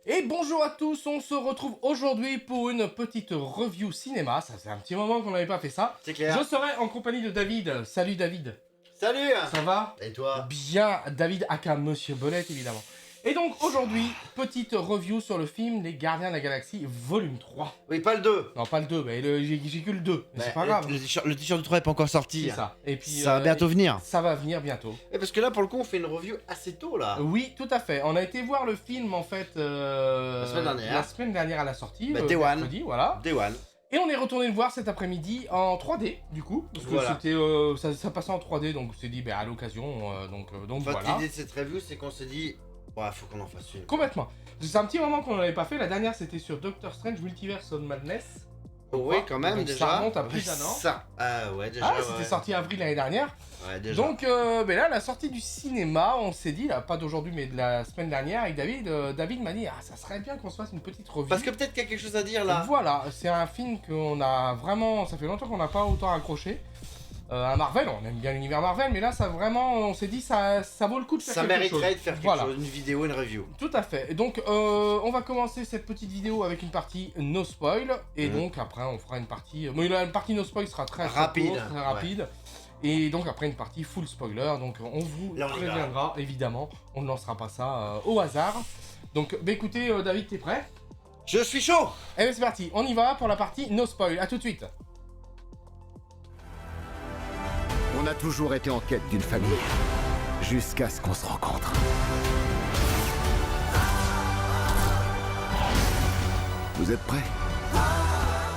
Et bonjour à tous, on se retrouve aujourd'hui pour une petite review cinéma. Ça faisait un petit moment qu'on n'avait pas fait ça. C'est clair. Je serai en compagnie de David. Salut David. Salut. Ça va? Et toi? Bien, David aka Monsieur Bolette évidemment. Et donc aujourd'hui, petite review sur le film Les Gardiens de la Galaxie volume 3. Oui, pas le 2. Non, pas le 2, mais j'ai que le 2. Mais c'est pas grave. Le t-shirt du 3 est pas encore sorti. C'est ça. Et puis, Ça va bientôt venir. Ça va venir bientôt. Et parce que là, pour le coup, on fait une review assez tôt là. Oui, tout à fait. On a été voir le film en fait La semaine dernière. La semaine dernière à la sortie. Day one. Mercredi, voilà. Day one. Et on est retourné le voir cet après-midi en 3D du coup. Parce que Voilà. c'était ça passait en 3D donc on s'est dit à l'occasion donc En fait, voilà. l'idée de cette review, c'est qu'on s'est dit, ouais, faut qu'on en fasse une. Complètement. C'est un petit moment qu'on n'avait pas fait. La dernière c'était sur Doctor Strange Multiverse of Madness. Oui, quand même, Donc, déjà. ça remonte à plus d'un an. Ça. Ah ouais, déjà. Ah, c'était sorti avril l'année dernière. Ouais, déjà. Donc ben là, la sortie du cinéma, on s'est dit, là, pas d'aujourd'hui, mais de la semaine dernière, avec David, David m'a dit, ah, ça serait bien qu'on se fasse une petite revue. Parce que peut-être qu'il y a quelque chose à dire là. Voilà, c'est un film qu'on a vraiment, ça fait longtemps qu'on n'a pas autant accroché. À Marvel, on aime bien l'univers Marvel, mais là, ça vraiment, on s'est dit, ça vaut le coup de faire Ça quelque mériterait chose. de faire quelque Voilà. chose, une vidéo, une review. Tout à fait. Et donc, on va commencer cette petite vidéo avec une partie no spoil, et donc après, on fera une partie. Bon, la partie no spoil sera très Rapide, courte, très rapide. Et donc après une partie full spoiler, donc on vous Là, on y va. préviendra évidemment, on ne lancera pas ça au hasard. Donc bah écoutez David, t'es prêt? Je suis chaud. Eh bien c'est parti, on y va pour la partie no spoil, à tout de suite. On a toujours été en quête d'une famille, jusqu'à ce qu'on se rencontre. Vous êtes prêts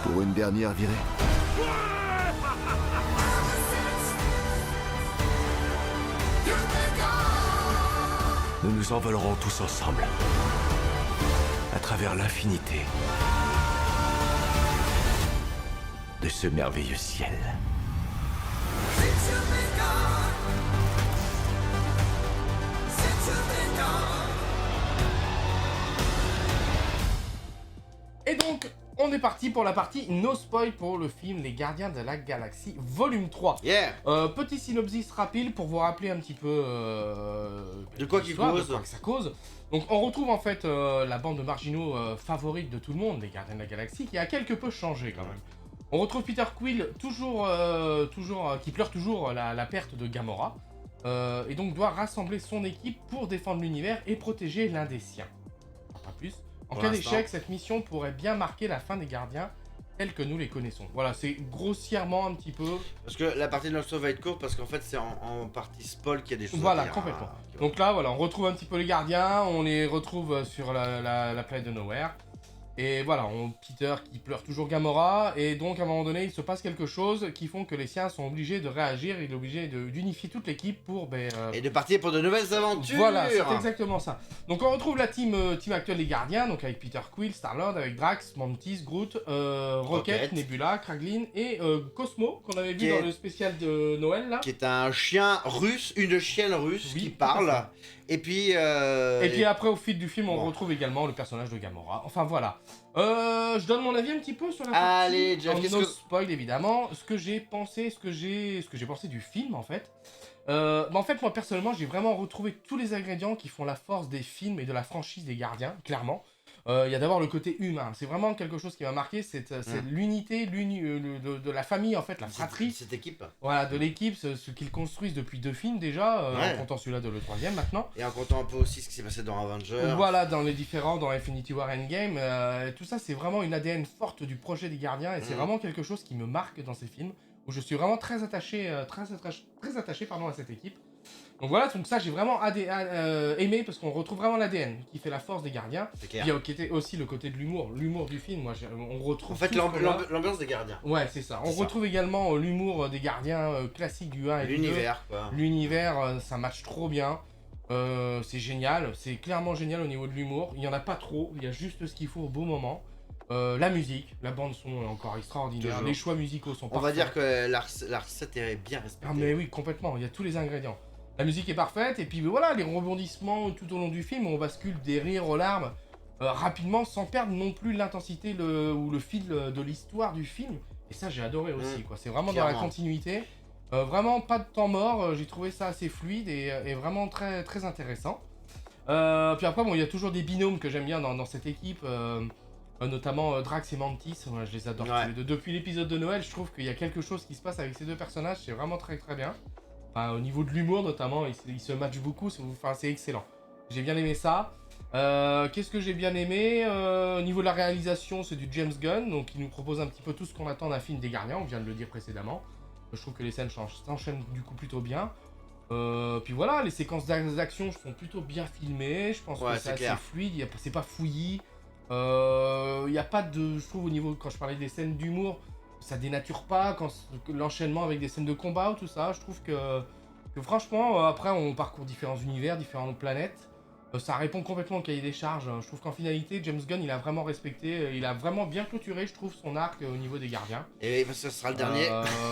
pour une dernière virée? Nous nous envolerons tous ensemble, à travers l'infinité de ce merveilleux ciel. Et donc on est parti pour la partie no spoil pour le film Les Gardiens de la Galaxie volume 3. Yeah. Petit synopsis rapide pour vous rappeler un petit peu De quoi qu'il l'histoire, cause. de quoi que ça cause. Donc on retrouve en fait la bande de marginaux favorite de tout le monde, les Gardiens de la Galaxie, qui a quelque peu changé quand même. On retrouve Peter Quill qui pleure toujours la perte de Gamora, et donc doit rassembler son équipe pour défendre l'univers et protéger l'un des siens. Pas plus. En Pour cas l'instant. d'échec, cette mission pourrait bien marquer la fin des Gardiens tels que nous les connaissons. Voilà, c'est grossièrement un petit peu. Parce que la partie de l'Obsto va être courte parce qu'en fait c'est en partie spoil qu'il y a des choses Voilà, à dire. complètement. Ah, ok. Donc là, voilà, on retrouve un petit peu les gardiens, on les retrouve sur la planète de Nowhere. Et voilà, Peter qui pleure toujours Gamora, et donc à un moment donné, il se passe quelque chose qui font que les siens sont obligés de réagir, il est obligé d'unifier toute l'équipe pour... Et de partir pour de nouvelles aventures. Voilà, c'est exactement ça. Donc on retrouve la team actuelle des gardiens, donc avec Peter Quill, Star-Lord, avec Drax, Mantis, Groot, Rocket, Rocket. Nebula, Kraglin et Cosmo, qu'on avait vu Qui est- dans le spécial de Noël là. Qui est un chien russe, une chienne russe Oui, qui tout à parle. Et puis. Et puis après, au fil du film, on Bon. retrouve également le personnage de Gamora. Enfin voilà. Je donne mon avis un petit peu sur la partie. Allez, Jeff, en qu'est-ce no que- spoil évidemment. Ce que j'ai pensé du film en fait. En fait, moi personnellement, j'ai vraiment retrouvé tous les ingrédients qui font la force des films et de la franchise des Gardiens, clairement. Il y a d'abord le côté humain. C'est vraiment quelque chose qui m'a marqué. C'est l'unité, de la famille en fait, la fratrie. Cette équipe. Voilà, de l'équipe, ce qu'ils construisent depuis 2 films déjà, Ouais. en comptant celui-là de le 3e maintenant. Et en comptant un peu aussi ce qui s'est passé dans Avengers. Voilà, dans les différents, dans Infinity War Endgame, tout ça c'est vraiment une ADN forte du projet des Gardiens et c'est vraiment quelque chose qui me marque dans ces films où je suis vraiment très attaché, très attaché pardon, à cette équipe. Donc voilà, donc ça j'ai vraiment aimé parce qu'on retrouve vraiment l'ADN qui fait la force des Gardiens. C'est Puis clair. il y a qui était aussi le côté de l'humour du film. Moi, on retrouve. En fait, tout ce qu'on a. l'ambiance des gardiens. Ouais, c'est ça. On C'est ça. retrouve également l'humour des Gardiens classiques du 1 et du 2. L'univers, quoi. L'univers, ça match trop bien. C'est génial, c'est clairement génial au niveau de l'humour. Il n'y en a pas trop, il y a juste ce qu'il faut au bon moment. La musique, la bande son est encore extraordinaire. Toujours. Les choix musicaux sont On parfaits. va dire que la recette est bien respectée. Ah mais oui, complètement, il y a tous les ingrédients. La musique est parfaite, et puis voilà, les rebondissements tout au long du film, on bascule des rires aux larmes rapidement, sans perdre non plus l'intensité ou le fil de l'histoire du film. Et ça, j'ai adoré aussi, quoi. C'est vraiment dans la Clairement. continuité. Vraiment pas de temps mort, j'ai trouvé ça assez fluide et vraiment très, très intéressant. Puis après, bon, il y a toujours des binômes que j'aime bien dans cette équipe, notamment Drax et Mantis. Ouais, je les adore tous les deux. Depuis l'épisode de Noël, je trouve qu'il y a quelque chose qui se passe avec ces deux personnages, c'est vraiment très très bien. Enfin, au niveau de l'humour notamment, ils se matchent beaucoup, c'est excellent. J'ai bien aimé ça. Qu'est-ce que j'ai bien aimé au niveau de la réalisation, c'est du James Gunn, donc il nous propose un petit peu tout ce qu'on attend d'un film des Gardiens, on vient de le dire précédemment. Je trouve que les scènes s'enchaînent du coup plutôt bien. Puis voilà, les séquences d'action sont plutôt bien filmées, je pense que c'est assez fluide, c'est pas fouillis. Il n'y a pas de... Je trouve au niveau, quand je parlais des scènes d'humour, ça dénature pas, l'enchaînement avec des scènes de combat ou tout ça, je trouve que franchement, après on parcourt différents univers, différentes planètes. Ça répond complètement au cahier des charges. Je trouve qu'en finalité, James Gunn, il a vraiment respecté, il a vraiment bien clôturé, je trouve, son arc au niveau des Gardiens. Et ce sera le dernier.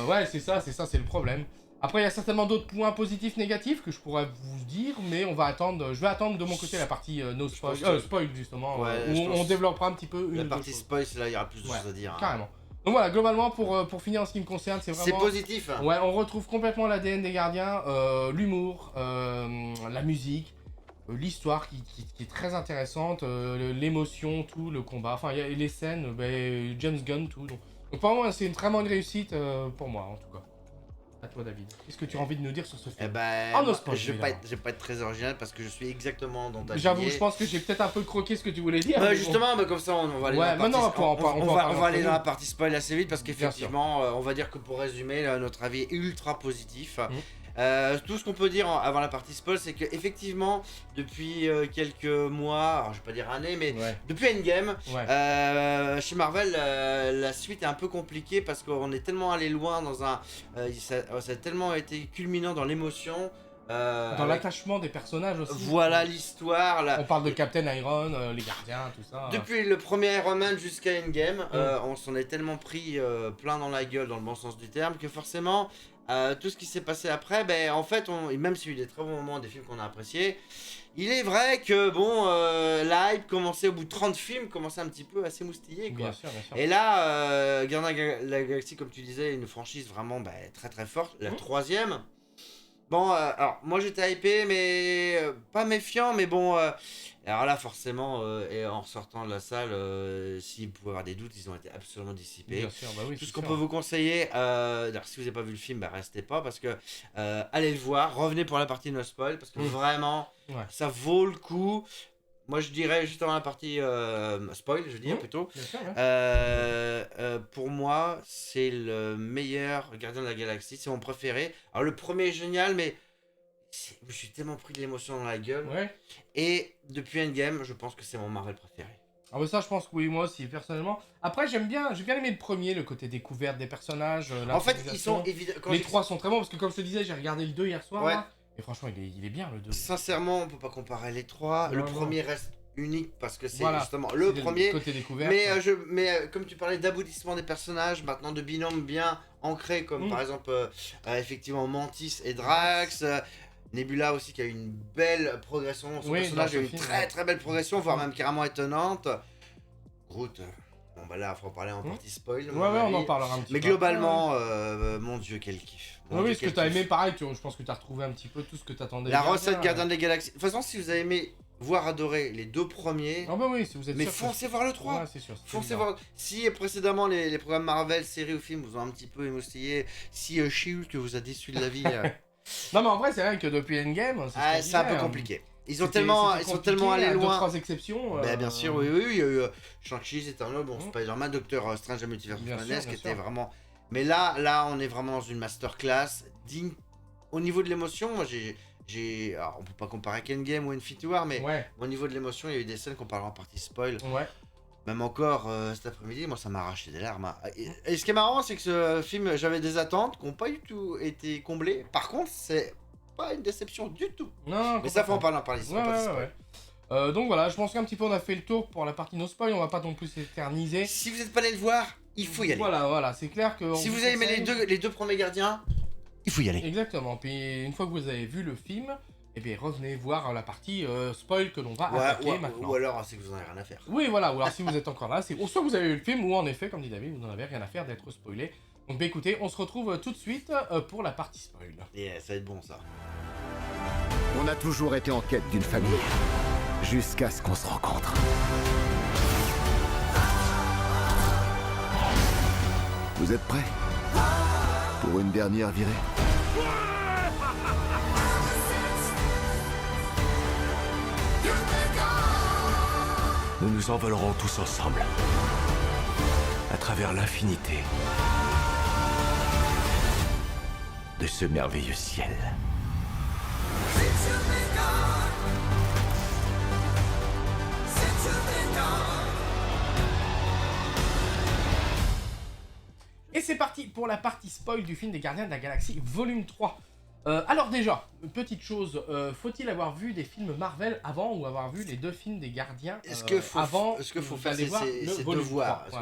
Ouais, c'est ça, c'est le problème. Après, il y a certainement d'autres points positifs, négatifs que je pourrais vous dire, mais on va attendre. Je vais attendre de mon côté la partie no spoil, spoil justement, où on développera un petit peu la partie spoil, c'est là il y aura plus de choses à dire. Carrément. Donc voilà, globalement, pour finir en ce qui me concerne, c'est vraiment... C'est positif. Ouais, on retrouve complètement l'ADN des Gardiens, l'humour, la musique. L'histoire qui est très intéressante, l'émotion, tout, le combat, enfin il y a les scènes, James Gunn, tout. Donc pour moi c'est vraiment une réussite pour moi en tout cas. À toi David, qu'est-ce que tu as envie de nous dire sur ce film? Je vais pas être très original parce que je suis exactement dans ta lignée. J'avoue, je pense que j'ai peut-être un peu croqué ce que tu voulais dire. Justement, comme ça on va aller on va aller dans la partie spoil assez vite parce qu'effectivement, on va dire que pour résumer, notre avis est ultra positif. Tout ce qu'on peut dire avant la partie spoil, c'est qu'effectivement, depuis quelques mois, alors je vais pas dire années, mais depuis Endgame, chez Marvel, la suite est un peu compliquée parce qu'on est tellement allé loin dans un... ça a tellement été culminant dans l'émotion. Dans l'attachement des personnages aussi. Voilà l'histoire. On parle de Captain Iron, les Gardiens, tout ça. Depuis le premier Iron Man jusqu'à Endgame, on s'en est tellement pris plein dans la gueule, dans le bon sens du terme, que forcément... tout ce qui s'est passé après, en fait, même s'il y a eu des très bons moments, des films qu'on a appréciés, il est vrai que, l'hype commençait au bout de 30 films, commençait un petit peu à s'émoustiller, quoi. Bien sûr, bien sûr. Et là, Gardiens de la Galaxie, comme tu disais, une franchise vraiment très très forte, la troisième. Bon, alors, moi j'étais hypé, mais pas méfiant, mais bon... alors là, forcément, et en sortant de la salle, s'il pouvait y avoir des doutes, ils ont été absolument dissipés. Bien sûr, oui, tout ce qu'on peut vous conseiller, d'ailleurs, si vous n'avez pas vu le film, restez pas, parce que allez le voir, revenez pour la partie no spoil, parce que vraiment, ça vaut le coup. Moi, je dirais juste avant la partie spoil, je veux dire plutôt. Bien sûr, pour moi, c'est le meilleur Gardien de la Galaxie, c'est mon préféré. Alors, le premier est génial, mais je suis tellement pris de l'émotion dans la gueule. Et depuis Endgame, je pense que c'est mon Marvel préféré. Ah bah ça, je pense que oui, moi aussi, personnellement. Après, j'ai bien aimé le premier, le côté découverte des personnages. En fait, ils sont évidents. Les trois sont très bons, parce que comme je te disais, j'ai regardé le 2 hier soir. Là, et franchement, il est bien le 2. Sincèrement, on peut pas comparer les trois. Le premier reste unique parce que c'est justement le c'est premier. Côté découverte. Mais comme tu parlais d'aboutissement des personnages, maintenant de binômes bien ancrés, comme par exemple effectivement Mantis et Drax. Nebula aussi qui a eu une belle progression, son personnage a eu une très très belle progression, voire même carrément étonnante. Groot, bon là il faut en parler en partie spoil. On en parlera un petit peu. Mais globalement, mon dieu quel kiff. Oui, ce que t'as aimé, pareil, je pense que t'as retrouvé un petit peu tout ce que t'attendais. La recette Gardien des Galaxies. De toute façon, si vous avez aimé, voire adoré les deux premiers, ah bah oui, si vous êtes mais foncez voir le 3. C'est sûr. Foncez voir. Si précédemment les programmes Marvel, séries ou films vous ont un petit peu émoustillé, si She-Hulk vous a déçu de la vie. Non mais en vrai c'est vrai que depuis Endgame c'est un peu compliqué. Ils sont tellement allés loin. 2-3 exceptions. Bien sûr, oui, il y a eu Shang-Chi, Eternal, Spider-Man, Doctor Strange, Multiverse of Madness, qui était vraiment... Mais là, on est vraiment dans une masterclass digne. Au niveau de l'émotion, moi alors, on peut pas comparer Endgame ou Infinity War, mais au niveau de l'émotion, il y a eu des scènes qu'on parlera en partie spoil. Même encore cet après-midi, moi ça m'a arraché des larmes. Et ce qui est marrant, c'est que ce film, j'avais des attentes qui n'ont pas du tout été comblées. Par contre, c'est pas une déception du tout. Non, mais ça, faut en parler ici. Donc voilà, je pense qu'un petit peu on a fait le tour pour la partie no spoil, on va pas non plus s'éterniser. Si vous n'êtes pas allé le voir, il faut y aller. Voilà, c'est clair que... Si vous avez aimé les deux premiers gardiens, il faut y aller. Exactement, puis une fois que vous avez vu le film... Et bien revenez voir la partie spoil que l'on va attaquer maintenant. Ou alors c'est que vous n'en avez rien à faire. Oui voilà, ou alors si vous êtes encore là, soit vous avez vu le film, ou en effet, comme dit David, vous n'en avez rien à faire d'être spoilé. Donc écoutez, on se retrouve tout de suite pour la partie spoil. Et ça va être bon ça. On a toujours été en quête d'une famille. Jusqu'à ce qu'on se rencontre. Vous êtes prêts pour une dernière virée? Nous nous envolerons tous ensemble. À travers l'infinité. De ce merveilleux ciel. Et c'est parti pour la partie spoil du film des Gardiens de la Galaxie volume 3. Alors déjà, petite chose, faut-il avoir vu des films Marvel avant ou avoir vu les 2 films des Gardiens avant? Est-ce qu'il faut faire d'aller voir ses le volume devoirs? 3?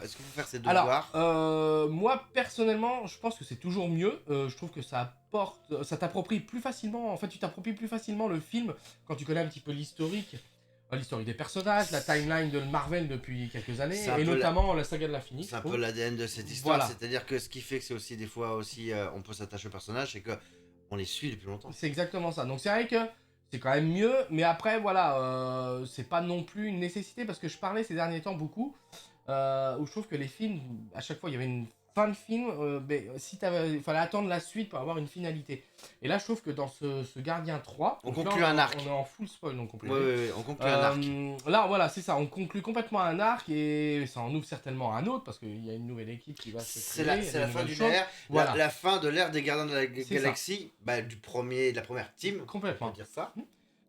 Est-ce qu'il faut faire ses Alors, devoirs? moi personnellement, je pense que c'est toujours mieux. Je trouve que ça apporte, ça t'approprie plus facilement. En fait, tu t'appropries plus facilement le film quand tu connais un petit peu l'historique des personnages, la timeline de Marvel depuis quelques années, et notamment la saga de l'infini. C'est un peu l'ADN de cette histoire, Voilà. C'est-à-dire que ce qui fait que c'est aussi des fois aussi, on peut s'attacher au personnage, c'est que on les suit depuis longtemps. C'est exactement ça. Donc c'est vrai que c'est quand même mieux, mais après voilà, c'est pas non plus une nécessité parce que je parlais ces derniers temps beaucoup où je trouve que les films, à chaque fois il y avait une fin de film, si il fallait attendre la suite pour avoir une finalité. Et là je trouve que dans ce Gardien 3, On donc conclut là, un arc. On est en full spoil donc Oui, on conclut un arc. Là voilà, c'est ça, on conclut complètement un arc et ça en ouvre certainement un autre parce qu'il y a une nouvelle équipe qui va se créer. C'est la fin d'une chose. ère, Voilà. la fin de l'ère des Gardiens de la C'est Galaxie, de la première team, Complètement. on peut dire ça.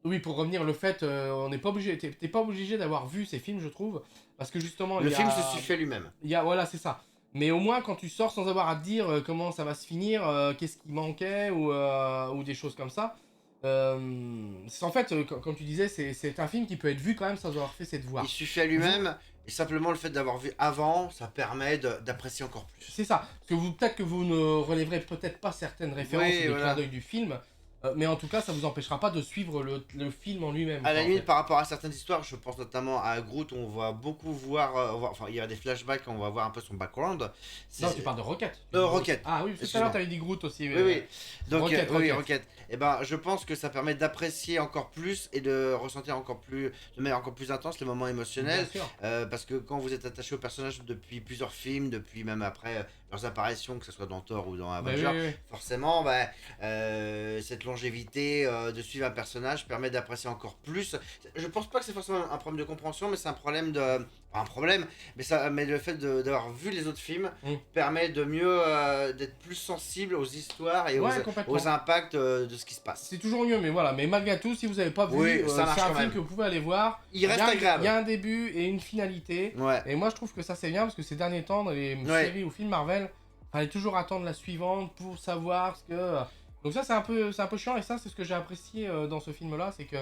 Oui, pour revenir, le fait, on n'est pas obligé, t'es pas obligé d'avoir vu ces films, je trouve, parce que justement, Le film se suffit lui-même. voilà, c'est ça. Mais au moins, quand tu sors sans avoir à te dire comment ça va se finir, qu'est-ce qui manquait, ou des choses comme ça, en fait, comme tu disais, c'est un film qui peut être vu quand même sans avoir fait ses devoirs. Il suffit à lui-même, et simplement le fait d'avoir vu avant, ça permet d'apprécier encore plus. C'est ça. Parce que peut-être que vous ne relèverez peut-être pas certaines références ou des clins d'œil du film, mais en tout cas, ça vous empêchera pas de suivre le film en lui-même. À la limite, par rapport à certaines histoires, je pense notamment à Groot, on va beaucoup voir, enfin, il y a des flashbacks, on va voir un peu son background. Non, tu parles de Rocket. Rocket. Ah oui, tout à l'heure, t'avais dit Groot aussi. Oui. Donc, Rocket. Et ben, je pense que ça permet d'apprécier encore plus et de ressentir encore plus, de manière encore plus intense les moments émotionnels. Bien sûr. Parce que quand vous êtes attaché au personnage depuis plusieurs films, depuis même après leurs apparitions, que ce soit dans Thor ou dans Avengers, forcément, cette longévité de suivre un personnage permet d'apprécier encore plus. Je pense pas que c'est forcément un problème de compréhension, mais c'est un problème de... Pas un problème, mais le fait d'avoir vu les autres films permet de mieux d'être plus sensible aux histoires et aux impacts de ce qui se passe. C'est toujours mieux, mais voilà. Mais malgré tout, si vous n'avez pas vu, c'est un film que vous pouvez aller voir. Il reste agréable. Il y a un début et une finalité. Ouais. Et moi, je trouve que ça c'est bien parce que ces derniers temps, dans les séries ou films Marvel, il fallait toujours attendre la suivante pour savoir ce que... Donc ça, c'est un peu chiant, et ça, c'est ce que j'ai apprécié dans ce film-là, c'est que...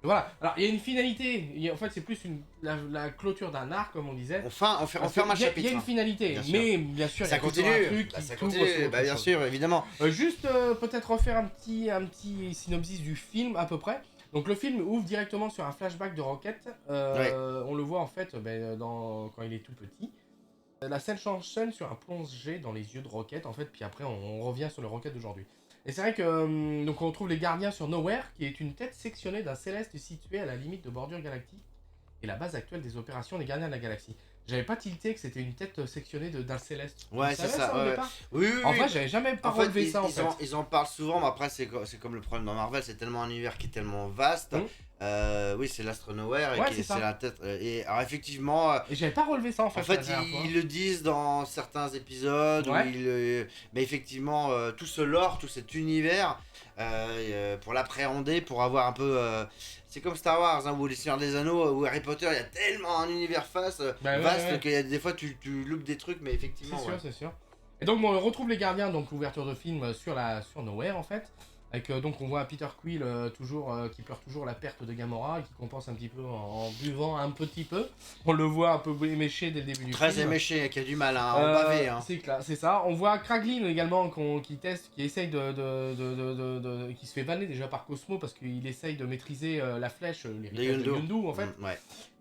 Voilà, alors il y a une finalité, en fait c'est plus la clôture d'un arc comme on disait. On ferme un chapitre. Il y a une finalité, mais bien sûr ça il y a continue. Un truc qui ça continue, bien sûr, évidemment. Juste peut-être refaire un petit synopsis du film à peu près. Donc le film ouvre directement sur un flashback de Rocket, on le voit en fait quand il est tout petit. La scène s'enchaîne sur un plongé dans les yeux de Rocket en fait, puis après on revient sur le Rocket d'aujourd'hui. Et c'est vrai que donc on retrouve les Gardiens sur Nowhere, qui est une tête sectionnée d'un céleste situé à la limite de bordure galactique et la base actuelle des opérations des Gardiens de la Galaxie. J'avais pas tilté que c'était une tête sectionnée d'un céleste. Ouais, c'est ça. Oui. En fait, j'avais jamais relevé ça en fait. Ils en parlent souvent, mais après c'est comme le problème dans Marvel, c'est tellement un univers qui est tellement vaste. Oui, c'est l'Astre Nowhere et c'est la tête. Et alors effectivement. Et j'avais pas relevé ça en fait. En fait, ils le disent dans certains épisodes, mais effectivement, tout ce lore, tout cet univers, pour l'appréhender, pour avoir un peu. C'est comme Star Wars, ou Les Seigneurs des Anneaux, ou Harry Potter, il y a tellement un univers vaste qu'il y a des fois tu loupes des trucs, mais effectivement. C'est sûr. Et donc on retrouve les Gardiens, donc l'ouverture de film sur Nowhere en fait. Avec, donc on voit Peter Quill qui pleure toujours la perte de Gamora et qui compense un petit peu en buvant un petit peu. On le voit un peu éméché dès le début du film. Très éméché, qui a du mal à en baver. C'est ça. On voit Kraglin également qui teste, qui essaye qui se fait vanner déjà par Cosmo parce qu'il essaye de maîtriser la flèche, l'héritage de Yondu en fait.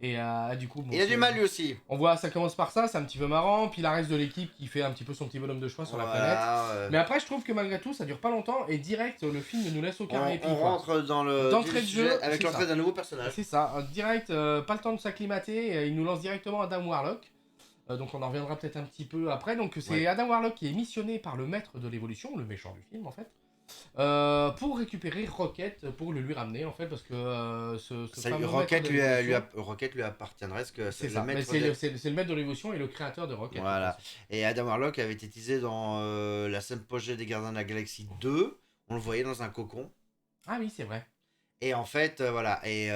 Et du coup... il a du mal lui aussi. On voit, ça commence par ça, c'est un petit peu marrant. Puis la reste de l'équipe qui fait un petit peu son petit bonhomme de choix sur la planète. Mais après je trouve que malgré tout ça dure pas longtemps et direct le film ne nous laisse aucun répit. On rentre dans le d'entrée de sujet jeu avec c'est l'entrée ça. d'un nouveau personnage. C'est ça, direct, pas le temps de s'acclimater, il nous lance directement Adam Warlock. Donc on en reviendra peut-être un petit peu après. Donc c'est Adam Warlock qui est missionné par le maître de l'évolution, le méchant du film en fait, pour récupérer Rocket, pour le lui ramener en fait, parce que Rocket lui appartiendrait, parce que c'est le maître de l'évolution et le créateur de Rocket. Voilà. Et Adam Warlock avait été teasé dans la scène projet des Gardiens de la Galaxie 2. On le voyait dans un cocon. Ah oui, c'est vrai. Et en fait, voilà. Et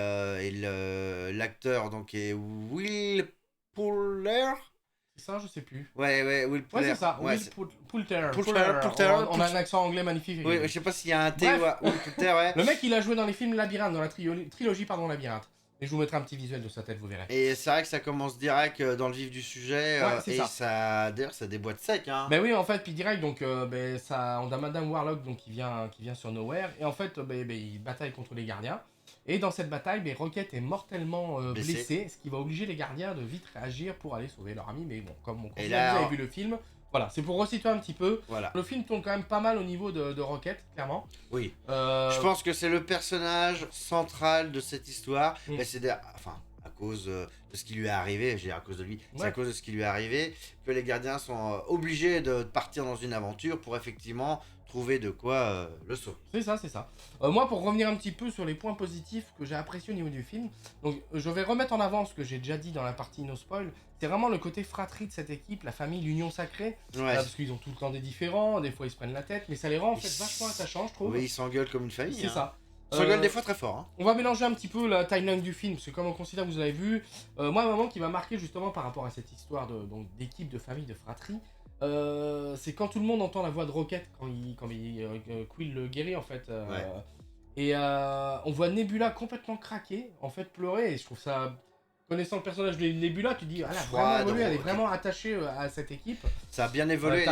l'acteur donc est Will Poulter. Ça, je sais plus. Ouais, Will Poulter. Ouais, c'est ça, ouais, Will Poulter. On a un accent anglais magnifique. Oui, je sais pas s'il y a un T ou Will Poulter, ouais. Le mec, il a joué dans les films Labyrinthe, dans la trilogie, Labyrinthe. Et je vous mettrai un petit visuel de sa tête, vous verrez. Et c'est vrai que ça commence direct dans le vif du sujet. Ouais, et ça, d'ailleurs, ça déboîte sec. Hein. Ben oui, en fait, puis direct, donc, ça, on a Madame Warlock donc, qui vient sur Nowhere. Et en fait, il bataille contre les gardiens. Et dans cette bataille, Rocket est mortellement blessé, ce qui va obliger les gardiens de vite réagir pour aller sauver leur ami. Mais bon, comme on considère que vous avez vu le film, voilà, c'est pour resituer un petit peu. Voilà. Le film tombe quand même pas mal au niveau de Rocket, clairement. Oui. Je pense que c'est le personnage central de cette histoire. Mais c'est à cause de ce qui lui est arrivé, je veux dire à cause de lui, c'est à cause de ce qui lui est arrivé que les gardiens sont obligés de partir dans une aventure pour effectivement trouver de quoi le sauver. C'est ça. Moi, pour revenir un petit peu sur les points positifs que j'ai appréciés au niveau du film, donc je vais remettre en avant ce que j'ai déjà dit dans la partie no spoil. C'est vraiment le côté fratrie de cette équipe, la famille, l'union sacrée. Parce qu'ils ont tout le temps des différends, des fois ils se prennent la tête, mais ça les rend en fait vachement attachants, je trouve. Oui, ils s'engueulent comme une famille. C'est ça. Ils s'engueulent des fois très fort. Hein. On va mélanger un petit peu la timeline du film, parce que comme on considère que vous avez vu, moi, un moment qui m'a marqué justement par rapport à cette histoire d'équipe, de famille, de fratrie, c'est quand tout le monde entend la voix de Rocket quand Quill le guérit en fait. Et on voit Nebula complètement craquer, en fait pleurer, et je trouve ça, connaissant le personnage de Nebula, tu te dis, elle a vraiment évolué, elle est vraiment attachée à cette équipe. Ça a bien évolué.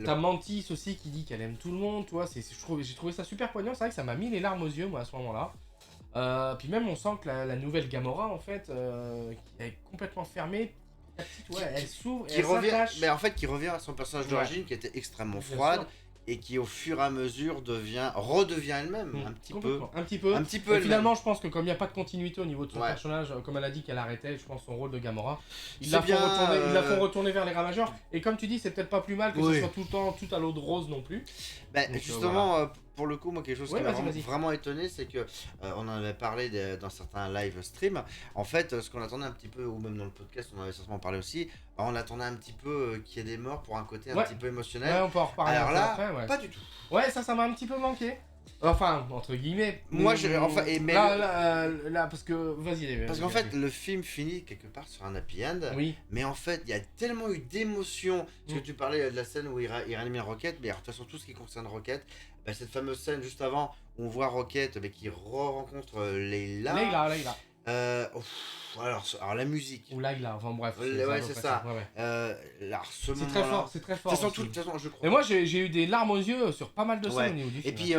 T'as Mantis aussi qui dit qu'elle aime tout le monde, tu vois, j'ai trouvé ça super poignant, c'est vrai que ça m'a mis les larmes aux yeux moi à ce moment-là. Puis même on sent que la nouvelle Gamora en fait, qui est complètement fermée. Elle s'ouvre et elle s'attache. Mais en fait, qui revient à son personnage d'origine qui était extrêmement froide et qui au fur et à mesure redevient elle-même un petit peu. Et finalement, je pense que comme il n'y a pas de continuité au niveau de son personnage, comme elle a dit qu'elle arrêtait, je pense son rôle de Gamora, ils la font retourner vers les Ravageurs. Et comme tu dis, c'est peut-être pas plus mal que ce soit tout le temps tout à l'eau de rose non plus. Donc, justement, pour le coup, moi quelque chose qui m'a vraiment étonné, c'est que on en avait parlé dans certains live streams. En fait, ce qu'on attendait un petit peu, ou même dans le podcast, on avait certainement parlé aussi. On attendait un petit peu qu'il y ait des morts pour un côté un petit peu émotionnel. Ouais, on peut en reparler. Alors là, après, pas du tout. Ouais, ça m'a un petit peu manqué. Enfin, entre guillemets. Moi, parce que vas-y. Parce qu'en fait, le film finit quelque part sur un happy end. Oui. Mais en fait, il y a tellement eu d'émotions. Parce que tu parlais de la scène où il réanime Rocket, mais de toute façon, tout ce qui concerne Rocket, cette fameuse scène juste avant où on voit Rocket qui rencontre Layla. Alors la musique. Ou Layla, enfin bref. C'est ça. C'est très fort. De toute façon, je crois. Et moi, j'ai eu des larmes aux yeux sur pas mal de scènes au niveau du film. Et puis,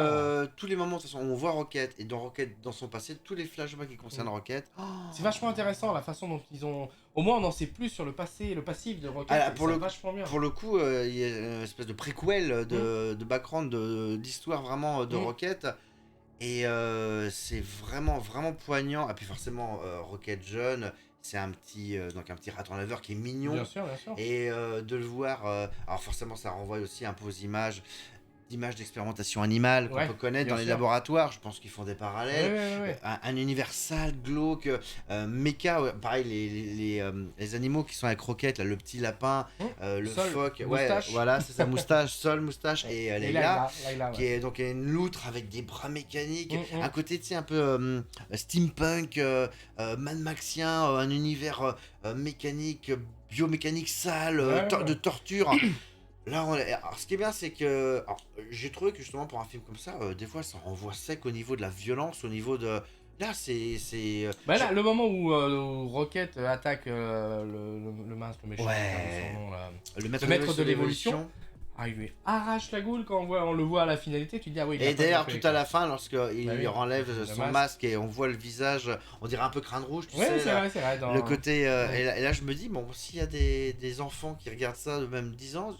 tous les moments, de toute façon, où on voit Rocket, et dans Rocket, dans son passé, tous les flashbacks qui concernent Rocket. C'est vachement intéressant la façon dont ils ont. Au moins, on en sait plus sur le passé, le passif de Rocket. Vachement bien. Pour le coup, il y a une espèce de préquel, de background, d'histoire vraiment de Rocket. Et c'est vraiment poignant. Et puis forcément, Rocket jeune, c'est un petit raton laveur qui est mignon. Bien sûr. Et de le voir, alors forcément ça renvoie aussi un peu aux images d'expérimentation animale qu'on peut connaître dans les laboratoires. Je pense qu'ils font des parallèles. Un univers sale, glauque, méca, pareil, les animaux qui sont avec Rocket, là, le petit lapin, le phoque, voilà, c'est sa moustache, Sol, moustache, et Layla, qui est donc une loutre avec des bras mécaniques, un côté, tu sais, un peu steampunk, Mad Maxien, un univers mécanique, biomécanique sale, de torture. Là, alors, ce qui est bien, c'est que j'ai trouvé que justement pour un film comme ça, des fois ça renvoie sec au niveau de la violence, au niveau de... Là, c'est... Là, le moment où Rocket attaque le mince, le méchant, son nom, là. Le maître de l'évolution. il lui arrache la goule quand on le voit à la finalité, tu te dis, ah oui, il a Et pas d'ailleurs, bien fait, tout à quoi. la fin, lorsqu'il Bah oui, enlève le son masque. masque et on voit le visage, on dirait un peu crâne rouge, tu Ouais, sais, là, c'est vrai. Dans... le côté... Ouais. et là, je me dis, bon, s'il y a des enfants qui regardent ça de même 10 ans...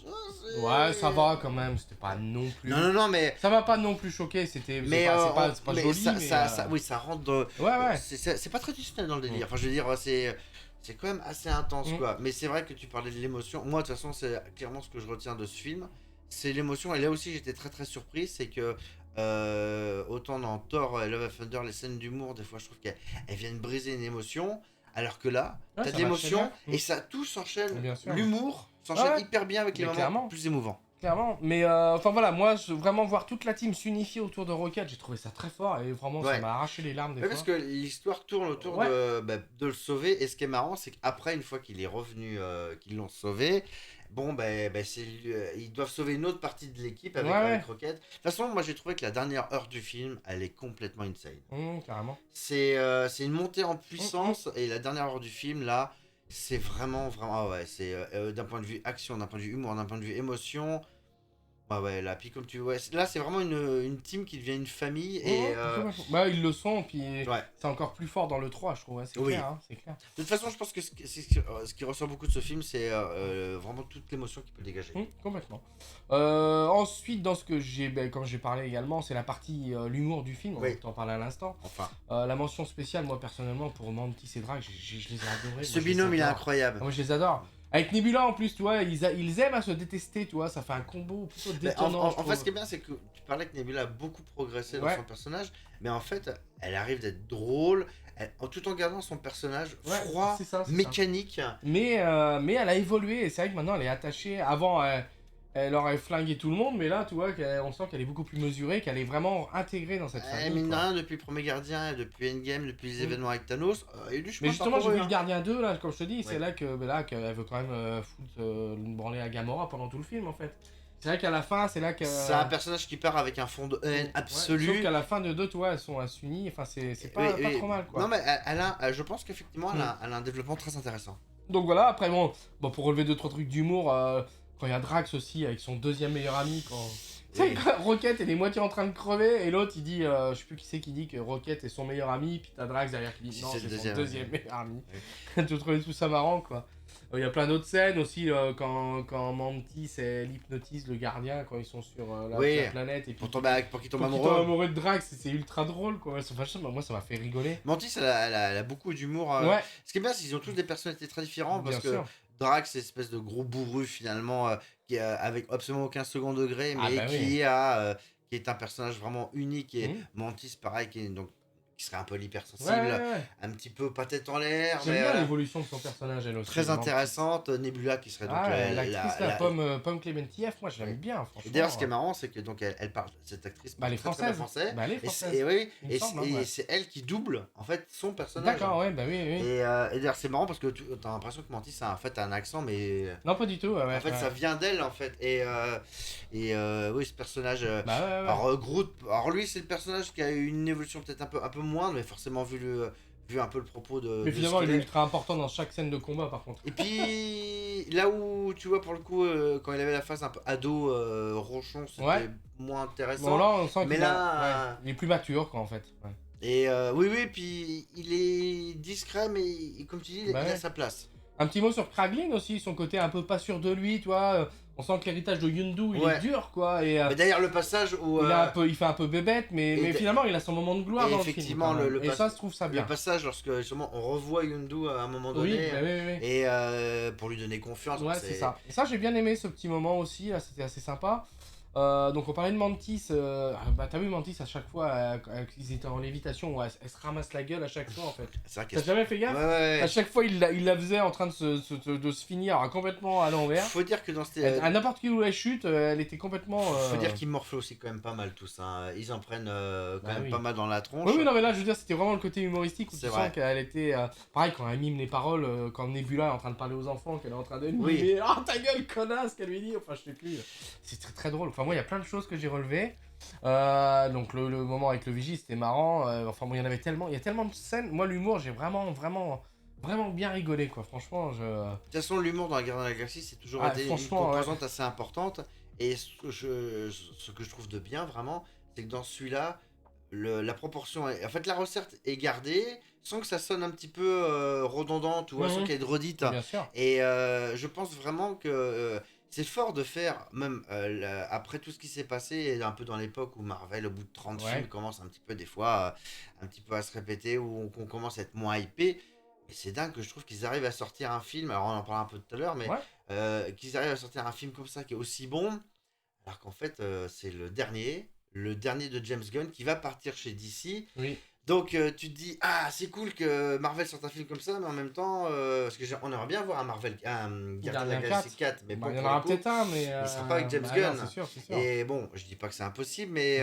Ouais, ça va quand même, c'était pas non plus... Non, mais... Ça m'a pas non plus choqué, c'était... Mais c'est pas mais joli, ça, mais... oui, ça rentre dans... Ouais. C'est pas traditionnel dans le délire. Enfin, je veux dire, c'est quand même assez intense, quoi. Mais c'est vrai que tu parlais de l'émotion. Moi, de toute façon, c'est clairement ce que je retiens de ce film. C'est l'émotion. Et là aussi, j'étais très très surpris. C'est que autant dans Thor et Love and Thunder, les scènes d'humour, des fois, je trouve qu'elles viennent briser une émotion. Alors que là, Ouais, t'as ça de l'émotion marche très bien. et ça tout s'enchaîne. Bien sûr. L'humour s'enchaîne Ouais. hyper bien avec les Mais moments clairement. plus émouvants. Clairement, mais enfin voilà, moi vraiment voir toute la team s'unifier autour de Rocket, j'ai trouvé ça très fort et vraiment ça Ouais. m'a arraché les larmes des Ouais, fois. parce que l'histoire tourne autour Ouais. de le sauver. Et ce qui est marrant, c'est qu'après, une fois qu'il est revenu, qu'ils l'ont sauvé, bon, ils doivent sauver une autre partie de l'équipe avec, Ouais. avec Rocket. De toute façon, moi j'ai trouvé que la dernière heure du film, elle est complètement insane. Carrément. C'est une montée en puissance. Et la dernière heure du film, là, c'est vraiment. Ah ouais, c'est d'un point de vue action, d'un point de vue humour, d'un point de vue émotion. Ouais, là, puis comme tu vois, là c'est vraiment une team qui devient une famille. Et Bah ils le sont, puis ouais. c'est encore plus fort dans le 3 je trouve, ouais, c'est Oui. clair, hein, c'est clair. De toute façon, je pense que ce qui ressort beaucoup de ce film, c'est vraiment toute l'émotion qu'il peut dégager. Complètement. Ensuite, dans ce que comme j'ai parlé également, c'est la partie l'humour du film, Oui. on t'en parlait à l'instant. Enfin, La mention spéciale, moi personnellement, pour Mantis et Drax, je les ai adorés. ce moi, je les binôme, il est adore. incroyable. Moi je les adore. Avec Nebula en plus, tu vois, ils aiment à se détester, tu vois, ça fait un combo plutôt Mais détonnant. en fait, ce qui est bien, c'est que tu parlais que Nebula a beaucoup progressé dans Ouais. son personnage, mais en fait, elle arrive d'être drôle, tout en gardant son personnage froid, c'est ça. mécanique. Mais elle a évolué, et c'est vrai que maintenant elle est attachée. Avant, elle aurait flingué tout le monde, mais là, tu vois, on sent qu'elle est beaucoup plus mesurée, qu'elle est vraiment intégrée dans cette famille. Mine de quoi. rien, depuis le premier gardien, et depuis Endgame, depuis les événements avec Thanos, il y a eu du chemin Mais justement, j'ai parcouru, vu le Gardien 2, là, comme je te dis, Ouais. c'est là qu'elle veut quand même foutre une branlée à Gamora pendant tout le film, en fait. C'est vrai qu'à la fin, c'est là que... C'est un personnage qui part avec un fond de haine Ouais, absolu. sauf qu'à la fin de 2, tu vois, elles s'unissent, enfin, c'est pas, Oui, pas oui. trop mal, quoi. Non, mais je pense qu'effectivement, elle a un développement très intéressant. Donc voilà, après, bon pour relever 2-3 trucs d'humour, quand il y a Drax aussi, avec son deuxième meilleur ami, quand... Tu sais, quand Rocket, elle est moitié en train de crever, et l'autre, il dit, je sais plus qui c'est qui dit que Rocket est son meilleur ami, puis t'as Drax derrière qui dit, Si, non, c'est le c'est son deuxième, deuxième ouais. meilleur ami. Tu trouvais tout ça marrant, quoi. Il y a plein d'autres scènes aussi, quand Mantis l'hypnotise le gardien, quand ils sont sur Oui. la planète, et puis Pour qu'il tombe pour qu'il tombe amoureux. amoureux de Drax, c'est ultra drôle, quoi. Enfin, moi, ça m'a fait rigoler. Mantis, elle a beaucoup d'humour. Ouais, Ce qui est bien, c'est qu'ils ont tous des personnalités très différentes. Parce bien que sûr. Drax, c'est une espèce de gros bourru finalement, qui avec absolument aucun second degré, mais Ah bah oui. qui est un personnage vraiment unique. Et Mhm. Mantis, pareil, qui serait un peu Ouais, l'hypersensible, ouais. un petit peu pas tête en l'air, J'aime mais bien l'évolution de son personnage, elle aussi. très vraiment. intéressante. Nebula, qui serait donc L'actrice, la pomme Clémentieff, moi je l'aime bien, franchement. Et d'ailleurs, ce qui est marrant, c'est que donc elle parle, cette actrice Bah, parle elle est très, très bien française. français. Bah, elle est Et française. c'est oui, il me et semble, c'est ouais. c'est elle qui double en fait son personnage. D'accord, ouais, bah oui. Et d'ailleurs, c'est marrant parce que tu as l'impression que Mantis a en fait un accent, mais Non, pas du tout, ouais. en fait ça vient d'elle en fait. Et oui, ce personnage. Bah ouais. Alors Groot, alors lui c'est le personnage qui a eu une évolution peut-être un peu moindre, mais forcément vu un peu le propos de. Mais de finalement, ce il qu'il est est. ultra important dans chaque scène de combat, par contre. Et puis là où tu vois pour le coup quand il avait la face un peu ado ronchon, c'était Ouais. moins intéressant. Bon, là, on sent Mais qu'il là, il est plus mature, quoi, en fait. Ouais. Et oui, puis il est discret, mais comme tu dis, il Bah a ouais. sa place. Un petit mot sur Kraglin aussi, son côté un peu pas sûr de lui, tu vois. On sent que l'héritage de Yondu, il Ouais. est dur, quoi. Et Mais d'ailleurs, le passage où. il fait un peu bébête, mais finalement, il a son moment de gloire et dans le film. effectivement, quand même. le Et pas- ça, je trouve ça bien. le passage lorsque justement on revoit Yondu à un moment Oui, donné. bah oui. Et pour lui donner confiance. Ouais, c'est ça. Et ça, j'ai bien aimé ce petit moment aussi, là, c'était assez sympa. Donc, on parlait de Mantis. Bah, t'as vu Mantis à chaque fois, qu'ils étaient en lévitation, elle se ramasse la gueule à chaque fois, en fait. C'est vrai T'as qu'elle- jamais fait gaffe? Ouais. À chaque fois, il la faisait en train de se finir complètement à l'envers. Faut dire que dans cette. À n'importe qui où elle chute, elle était complètement. Faut dire qu'ils morflent aussi quand même pas mal tous. Hein. Ils en prennent quand Bah même oui. pas mal dans la tronche. Oui, non, mais là, je veux dire, c'était vraiment le côté humoristique où tu C'est sens vrai. qu'elle était. Pareil, quand elle mime les paroles, quand Nebula est en train de parler aux enfants, qu'elle est en train de mimer. Oui. Oh, ta gueule, connasse, qu'elle lui dit. Enfin, je sais plus. C'est très très drôle. Enfin, moi, il y a plein de choses que j'ai relevées. Donc, le moment avec le Vigie, c'était marrant. Enfin, bon, il y en avait tellement. Il y a tellement de scènes. Moi, l'humour, j'ai vraiment bien rigolé, quoi. Franchement, De toute façon, l'humour dans la Guerre de la Galaxie, c'est toujours Ah, été une franchement, composante assez importante. Et ce que je trouve de bien vraiment, c'est que dans celui-là, la proportion, en fait la recette est gardée sans que ça sonne un petit peu redondant, tu vois, sans qu'il y ait de redites. Bien sûr. Et je pense vraiment que c'est fort de faire, même après tout ce qui s'est passé, un peu dans l'époque où Marvel, au bout de 30 films, commence un petit peu des fois, un petit peu à se répéter, où on commence à être moins hypé. Et c'est dingue que je trouve qu'ils arrivent à sortir un film, alors on en parlera un peu tout à l'heure, mais qu'ils arrivent à sortir un film comme ça qui est aussi bon, alors qu'en fait c'est le dernier de James Gunn qui va partir chez DC. Oui. Donc tu te dis, ah c'est cool que Marvel sorte un film comme ça, mais en même temps, parce que on aimerait bien voir un Gardien de la Galaxie 4, mais bon, il y en aura peut-être un, mais... il sera pas avec James Gunn. Non, c'est sûr. Et bon, je dis pas que c'est impossible, mais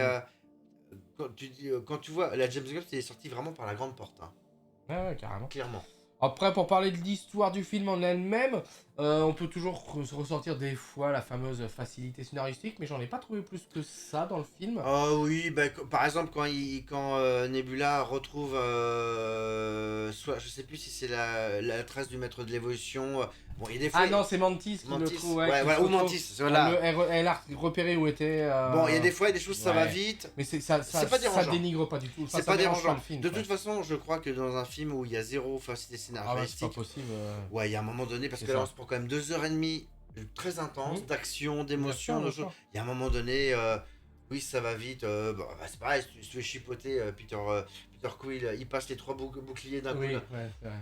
quand tu vois, la James Gunn, c'est sorti vraiment par la grande porte. Hein. Ouais, carrément. Clairement. Après, pour parler de l'histoire du film en elle-même, on peut toujours ressortir des fois la fameuse facilité scénaristique, mais j'en ai pas trouvé plus que ça dans le film. Oh oui, bah, par exemple, quand Nebula retrouve, soit, je sais plus si c'est la trace du maître de l'évolution. Bon, il y a des fois. Ah non, c'est Mantis qui le trouve. Ouais, voilà, ou Mantis, voilà. Elle a repéré où était. Bon, il y a des fois, il y a des choses, ça va vite. Mais ça dénigre pas du tout. C'est pas dérangeant. Le film, de toute façon, je crois que dans un film où il y a zéro facilité scénaristique. C'est pas possible. Ouais, il y a un moment donné, parce que là, on se prend quand même 2h30 très intense, d'action, d'émotion. Il y a un moment donné, oui, ça va vite. C'est pareil, si tu veux chipoter Peter Quill, il passe les 3 boucliers d'un coup. Oui, ouais, c'est vrai.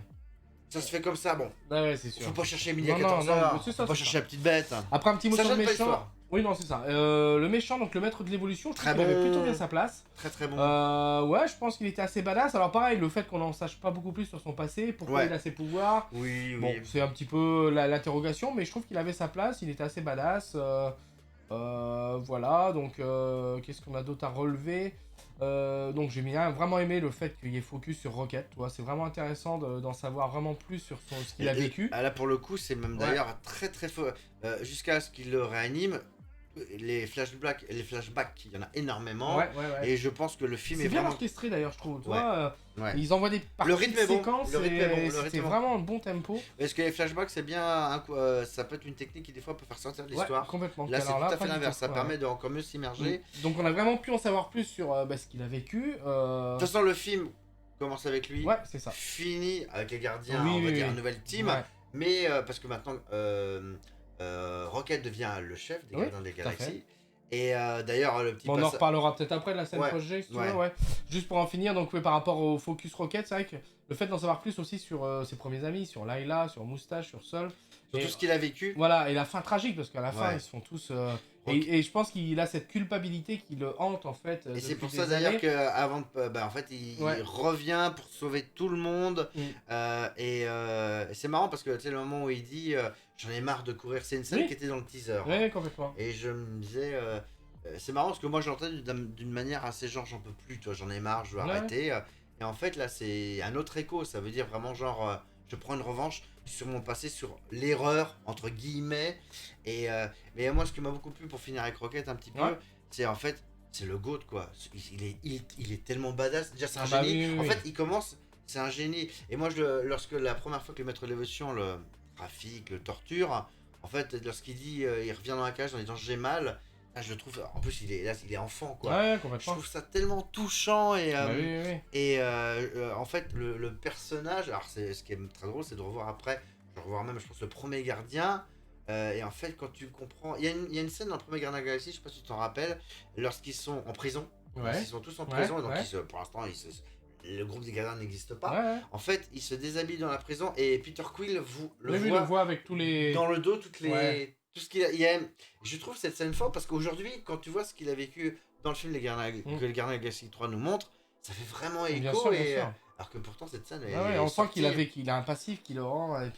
Ça se fait comme ça, bon. Ouais, c'est sûr. Faut pas chercher midi à 14h. Faut pas chercher la petite bête. Après, un petit mot sur le méchant. Pas. Oui, non, c'est ça. Le méchant, donc le maître de l'évolution, je trouve qu'il avait plutôt bien sa place. Très bon. Ouais, je pense qu'il était assez badass. Alors, pareil, le fait qu'on en sache pas beaucoup plus sur son passé, pourquoi il a ses pouvoirs. Oui. Bon, c'est un petit peu l'interrogation, mais je trouve qu'il avait sa place, il était assez badass. Voilà, donc qu'est-ce qu'on a d'autre à relever? Donc j'ai vraiment aimé le fait qu'il y ait focus sur Rocket, c'est vraiment intéressant d'en savoir vraiment plus sur ce qu'il a vécu. Là pour le coup c'est même d'ailleurs très fort, jusqu'à ce qu'il le réanime, les flashbacks, il y en a énormément, et je pense que le film est bien vraiment orchestré d'ailleurs je trouve, ils envoient des parties le rythme de séquences et c'était vraiment un bon tempo. Parce que les flashbacks c'est bien, ça peut être une technique qui des fois peut faire sortir de l'histoire. Complètement. Là c'est tout à fait l'inverse, ça permet de encore mieux s'immerger. Donc on a vraiment pu en savoir plus sur ce qu'il a vécu. De toute façon le film commence avec lui, c'est ça. Finit avec les gardiens, on va dire une nouvelle team, mais parce que maintenant Rocket devient le chef des Gardiens des Galaxies. Et d'ailleurs, le petit on en reparlera peut-être après de la scène projet, si tu veux, Juste pour en finir, donc par rapport au focus Rocket, c'est vrai que le fait d'en savoir plus aussi sur ses premiers amis, sur Layla, sur Moustache, sur Sol. Sur tout ce qu'il a vécu. Voilà, et la fin tragique, parce qu'à la fin, ils se font tous... Et je pense qu'il a cette culpabilité qui le hante, en fait. Et c'est pour ça, d'ailleurs, qu'avant, en fait, il revient pour sauver tout le monde. Et c'est marrant, parce que, tu sais, le moment où il dit « J'en ai marre de courir », c'est une scène qui était dans le teaser. Oui, complètement. Et je me disais... c'est marrant, parce que moi, je l'entends d'une manière assez genre « J'en peux plus, toi, j'en ai marre, je veux arrêter ». Et en fait, là, c'est un autre écho. Ça veut dire vraiment genre... je prends une revanche sur mon passé, sur l'erreur, entre guillemets. Et mais moi, ce qui m'a beaucoup plu pour finir avec Rocket un petit peu, c'est en fait, c'est le GOAT, quoi. Il est tellement badass. Déjà, c'est un génie. En fait, il commence, c'est un génie. Et moi, lorsque la première fois que le maître de l'évolution le trafique, le torture, en fait, lorsqu'il dit, il revient dans la cage en disant j'ai mal. Là, je le trouve, en plus il est enfant, quoi. Complètement. Je trouve ça tellement touchant et en fait le personnage, alors ce qui est très drôle, c'est de revoir après, je revoir même je pense le premier gardien, et en fait quand tu comprends, il y a une scène dans le premier Gardien de la Galaxie, je sais pas si tu t'en rappelles, lorsqu'ils sont en prison, ils sont tous en prison, et donc pour l'instant le groupe des gardiens n'existe pas. En fait, ils se déshabillent dans la prison et Peter Quill le voit avec tous les... dans le dos, toutes les... Tout ce qu'il a, je trouve cette scène forte parce qu'aujourd'hui, quand tu vois ce qu'il a vécu dans le film que les Gardiens de la Galaxie 3 nous montre, ça fait vraiment écho. Bien sûr. Alors que pourtant cette scène on sent qu'il a un passif qui le rend et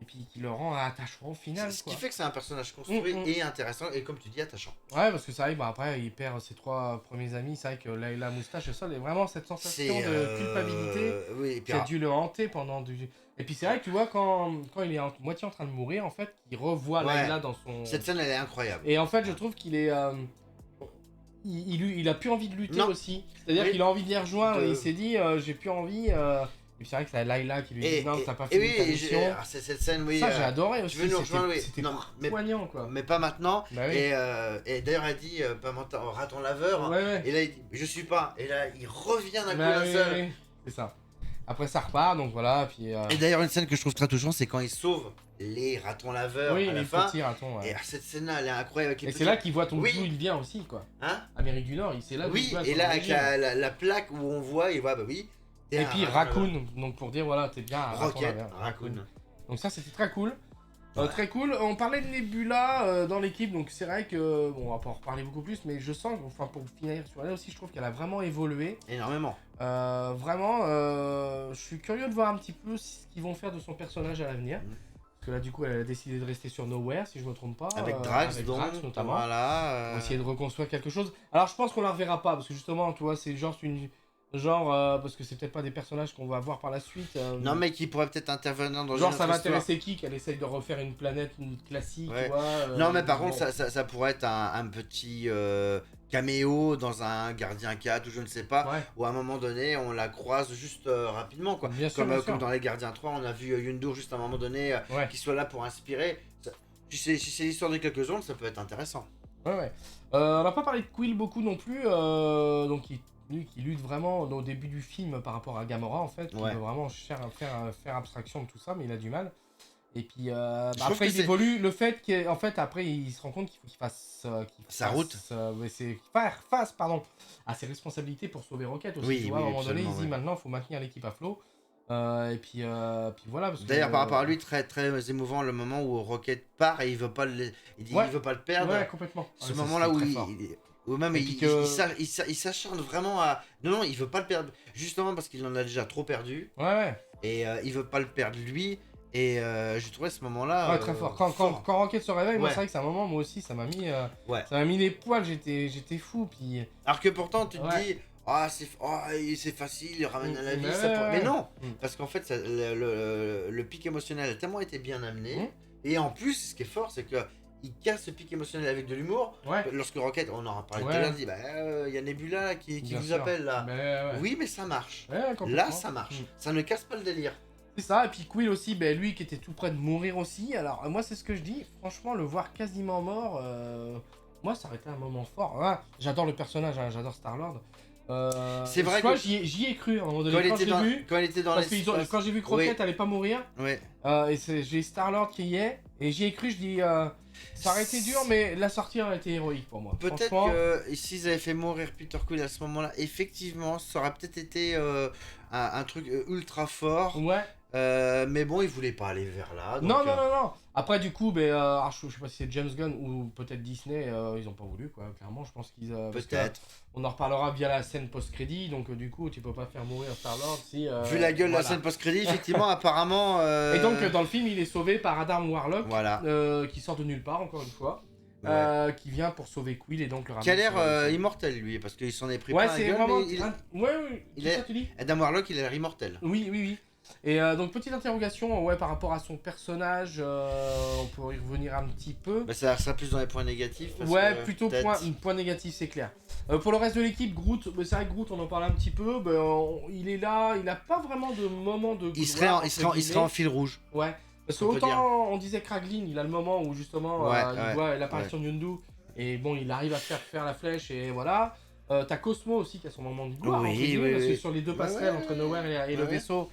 puis qui le rend attachant au final. Ce qui fait que c'est un personnage construit et intéressant et comme tu dis attachant. Ouais, parce que ça arrive après il perd ses 3 premiers amis, c'est vrai que Layla, Moustache et Sol, est vraiment cette sensation de culpabilité qui a dû le hanter pendant du... Et puis c'est vrai que tu vois quand il est moitié en train de mourir en fait, il revoit Layla dans son... Cette scène elle est incroyable. Et en fait je trouve qu'il est... il a plus envie de lutter aussi. C'est-à-dire qu'il a envie de les rejoindre et il s'est dit j'ai plus envie... Et puis c'est vrai que c'est Layla qui lui Et, dit non, et- t'as pas et fini ta oui, mission. cette scène, oui. Ça, j'ai adoré aussi. Tu veux nous rejoindre, oui. C'était Non, mais, poignant, quoi. mais pas maintenant. Bah oui. Et d'ailleurs, elle dit, raton laveur. Ouais, ouais. Et là, il dit, je suis pas. Et là, il revient d'un coup Bah d'un oui, seul. oui, oui. C'est ça. Après, ça repart, donc voilà. Puis, Et d'ailleurs, une scène que je trouve très touchante, c'est quand il sauve les ratons laveurs oui, à la les fin. petits ratons. Ouais. Et cette scène-là, elle est incroyable. Avec les Et c'est petits- là qu'il voit d'où Oui. il vient aussi, quoi. Hein? Amérique du Nord, c'est là d'où il Oui, voit et son là, avec origine. la plaque où on voit, il voit, bah oui. t'es Et un puis raton laveur. Raccoon, donc pour dire voilà, t'es bien un raton Rocket, laveur. Raccoon. Donc ça, c'était très cool. Ouais. Très cool. On parlait de Nebula dans l'équipe, donc c'est vrai que, bon, on va pas en reparler beaucoup plus, mais je sens, enfin pour finir sur elle aussi, je trouve qu'elle a vraiment évolué. Énormément. Vraiment, je suis curieux de voir un petit peu ce qu'ils vont faire de son personnage à l'avenir. Parce que là, du coup, elle a décidé de rester sur Nowhere, si je me trompe pas. Avec Drax, avec donc, Drax, notamment. Voilà. Pour essayer de reconstruire quelque chose. Alors, je pense qu'on la reverra pas, parce que justement, tu vois, c'est genre une... parce que c'est peut-être pas des personnages qu'on va voir par la suite. Non, mais qui pourrait peut-être intervenir dans Genre, une ça autre va histoire. intéresser qui qu'elle essaye de refaire une planète classique, Ouais. tu vois. Non, mais par bon. contre, ça pourrait être un petit caméo dans un Gardien 4 ou je ne sais pas, Ouais. où à un moment donné, on la croise juste rapidement, quoi. Bien sûr, Comme, bien comme sûr. dans les Gardiens 3, on a vu Yondu juste à un moment donné Ouais. qui soit là pour inspirer. Si c'est l'histoire de quelques zones, ça peut être intéressant. Ouais, ouais. On n'a pas parlé de Quill beaucoup non plus, donc lui qui lutte vraiment au début du film par rapport à Gamora en fait, qui Ouais. veut vraiment faire abstraction de tout ça, mais il a du mal. Et puis trouve après que il c'est- évolue, le fait qu'en fait après il se rend compte qu'il faut qu'il fasse Sa route. qu'il faire face pardon à ses responsabilités pour sauver Rocket aussi. Oui, Tu vois, oui, à un moment donné il absolument, se dit ouais. maintenant il faut maintenir l'équipe à flot. Et puis voilà. parce que, D'ailleurs, par rapport à lui, très très émouvant le moment où Rocket part et il veut pas il dit Ouais. il veut pas le perdre. Ouais, complètement. Ce Ah, ça, moment-là c'est où très fort. où même Et il, puis que- il s'acharne vraiment à. Non, il veut pas le perdre. Justement parce qu'il en a déjà trop perdu. Ouais, ouais. Et il veut pas le perdre lui. Et j'ai trouvé ce moment-là. Ouais, très fort. Quand Rocket se réveille, moi Ouais. c'est vrai que c'est un moment, moi aussi, ça m'a mis, Ouais. ça m'a mis les poils, j'étais fou, puis... Alors que pourtant, tu te Ouais. dis. C'est facile, il le ramène à la vie. Mais ça ouais, peut- ouais. Mais non, Mm. parce qu'en fait, le pic émotionnel a tellement été bien amené. Mm. Et en plus, ce qui est fort, c'est que il casse ce pic émotionnel avec de l'humour. Ouais. Lorsque Rocket, on en a parlé tout Ouais. à l'heure, dit bah il y a Nebula là, qui Bien vous sûr. appelle là. Mais, ouais. Oui, mais ça marche. Ouais, complètement. Là, ça marche. Mm. Ça ne casse pas le délire. C'est ça, et puis Quill aussi, ben, lui qui était tout près de mourir aussi, alors moi c'est ce que je dis, franchement, le voir quasiment mort, moi ça aurait été un moment fort. Ouais, j'adore le personnage, hein, j'adore Star-Lord. C'est vrai toi, que- j'y ai cru à un moment donné, Quand il quand était je l'ai vu, quand il était dans parce que l'espace. quand j'ai vu que Rocket allait pas mourir, Ouais. et j'ai Star-Lord qui y est, et j'y ai cru, je dis, ça aurait été dur, mais la sortie aurait été héroïque pour moi. Peut-être Franchement, que s'ils avaient fait mourir Peter Quill à ce moment-là, effectivement, ça aurait peut-être été un truc ultra fort. Ouais. Mais bon, ils voulaient pas aller vers là. Donc, Non, non, non, non. Après, du coup, ben, alors, je sais pas si c'est James Gunn ou peut-être Disney, ils ont pas voulu, quoi, clairement. Je pense qu'ils. Parce que, Peut-être. on en reparlera via la scène post-crédit, donc du coup, tu peux pas faire mourir Star-Lord si. Vu la gueule de voilà. la scène post-crédit, effectivement, apparemment. Et donc, dans le film, il est sauvé par Adam Warlock, Voilà. qui sort de nulle part, encore une fois, Ouais. qui vient pour sauver Quill et donc le Qui a ramener l'air sur le vaisseau. immortel, lui, parce qu'il s'en est pris Ouais, plein la c'est gueule, vraiment. mais Ouais, oui, il c'est est- ça, tu dis Adam Warlock, il a l'air immortel. Oui, oui, oui. Et donc, petite interrogation ouais, par rapport à son personnage, on pourrait y revenir un petit peu. Bah, ça sera plus dans les points négatifs. parce Ouais, que plutôt peut-être- point négatif, c'est clair. Pour le reste de l'équipe, Groot, c'est vrai que Groot, on en parlait un petit peu, il est là, il a pas vraiment de moment de Il serait gloire, il serait entre en fil rouge. guillemets. Ouais, parce que on peut dire. autant on disait Kraglin, il a le moment où justement Ouais, il ouais, voit l'apparition de Yondu, et bon, il arrive à faire la flèche, et voilà. T'as Cosmo aussi qui a son moment de gloire, Oui, entre guillemets, oui, parce que oui. sur les deux Ouais, passerelles ouais, entre Nowhere et le ouais. vaisseau,